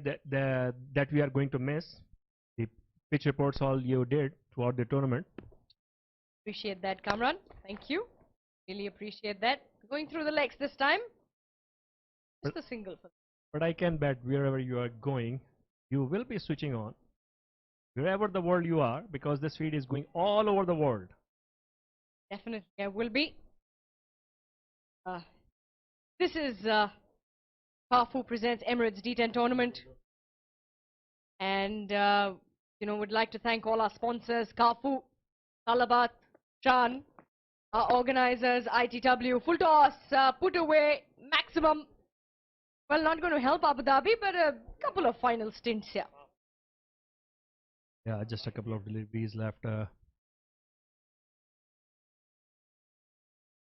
that we are going to miss. The pitch reports all you did throughout the tournament. Appreciate that, Kamran. Thank you. Really appreciate that. Going through the legs this time. Just a single. But I can bet wherever you are going, you will be switching on. Wherever the world you are, because this feed is going all over the world. Definitely, I will be. This is Kafu presents Emirates D10 tournament. And, would like to thank all our sponsors, Kafu, Talabat, Shan, our organizers, ITW, full toss, put away, maximum. Well, not going to help Abu Dhabi, but a couple of final stints here. Yeah, just a couple of deliveries left.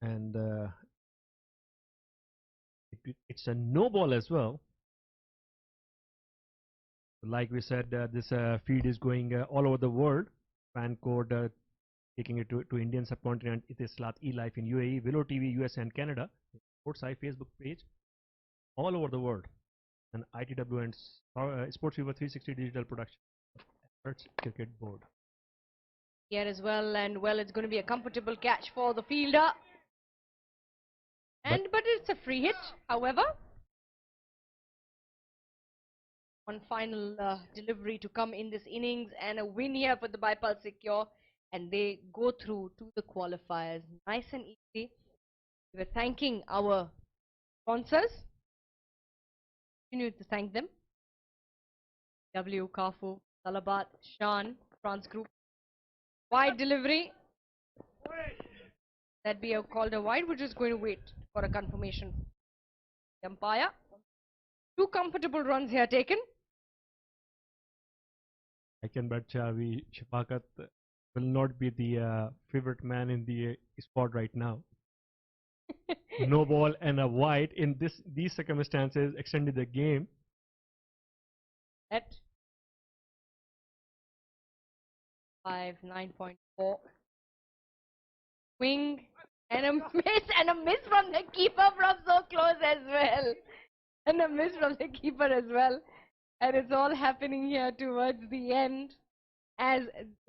And it's a no ball as well. Like we said, this feed is going all over the world. Fan code taking it to Indian subcontinent. It is Slat eLife in UAE, Willow TV, US and Canada. Sportseye Facebook page. All over the world. And ITW and Sports Fever 360 digital production. Cricket board. Here as well, and well, it's going to be a comfortable catch for the fielder. But it's a free hit, however. One final delivery to come in this innings, and a win here for the Bipal Secure, and they go through to the qualifiers. Nice and easy. We're thanking our sponsors. Continue to thank them. W, Kafu, Talabat, Shan, France Group. Wide delivery. That be called a wide. We're just going to wait for a confirmation. Umpire. 2 comfortable runs here taken. I can bet Shafakat will not be the favorite man in the squad right now. No ball and a wide in these circumstances extended the game. At 9.4. Swing and a miss from the keeper from so close as well. And a miss from the keeper as well. And it's all happening here towards the end as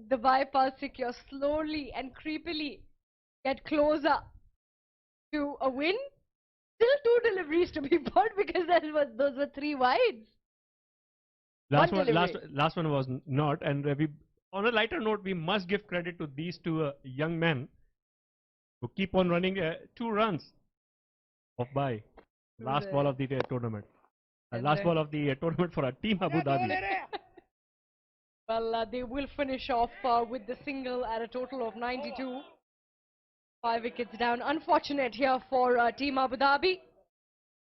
the Bipal Secure slowly and creepily get closer to a win. Still 2 deliveries to be bought because those were 3 wides. Last one was not, and on a lighter note, we must give credit to these 2 young men who keep on running 2 runs. off by. Last ball of the tournament. And Last ball of the tournament for our team Abu Dhabi. Well, they will finish off with the single at a total of 92. 5 wickets down. Unfortunate here for Team Abu Dhabi.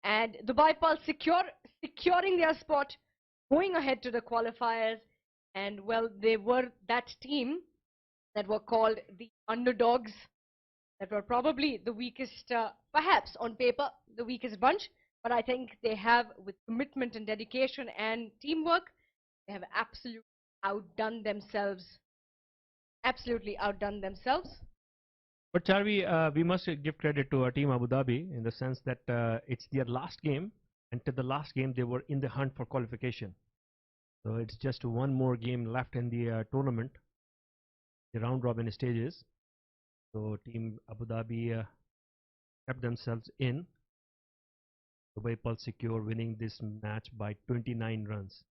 And Dubai Pulse securing their spot, going ahead to the qualifiers. And well, they were that team that were called the underdogs, that were probably the weakest, perhaps on paper, the weakest bunch. But I think they have, with commitment and dedication and teamwork, they have absolutely outdone themselves. Absolutely outdone themselves. But Charvi, we must give credit to our team Abu Dhabi in the sense that it's their last game, and to the last game they were in the hunt for qualification. So it's just one more game left in the tournament, the round robin stages. So team Abu Dhabi kept themselves in. Dubai Pulse secure, winning this match by 29 runs.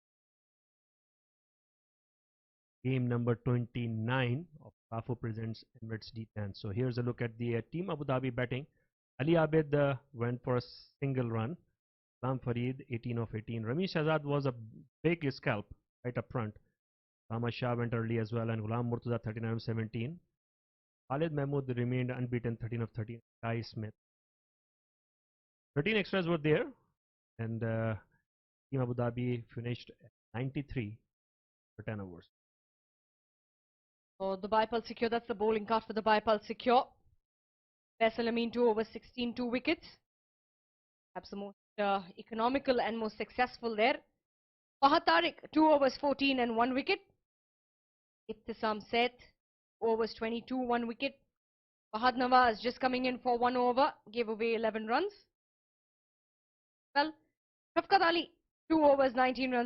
Game number 29 of SAFO presents Emirates D10. So here's a look at the team Abu Dhabi batting. Ali Abid went for a single run. Salam Farid 18 of 18. Ramesh Azad was a big scalp right up front. Rama Shah went early as well, and Ghulam Murtaza 39 of 17. Khalid Mahmood remained unbeaten 13 of 13. Kai Smith. 13 extras were there, and team Abu Dhabi finished at 93 for 10 overs. So Dubai Pulse secure, that's the bowling card for the Dubai Pulse secure. Faisal Amin 2 overs 16, 2 wickets. Perhaps the most economical and most successful there. Fahad Tariq 2 overs 14 and 1 wicket. Ittisam Seth 2 overs 22, 1 wicket. Fahad Nawaz just coming in for 1 over, gave away 11 runs. Well, Shafqat Ali 2 overs 19 runs.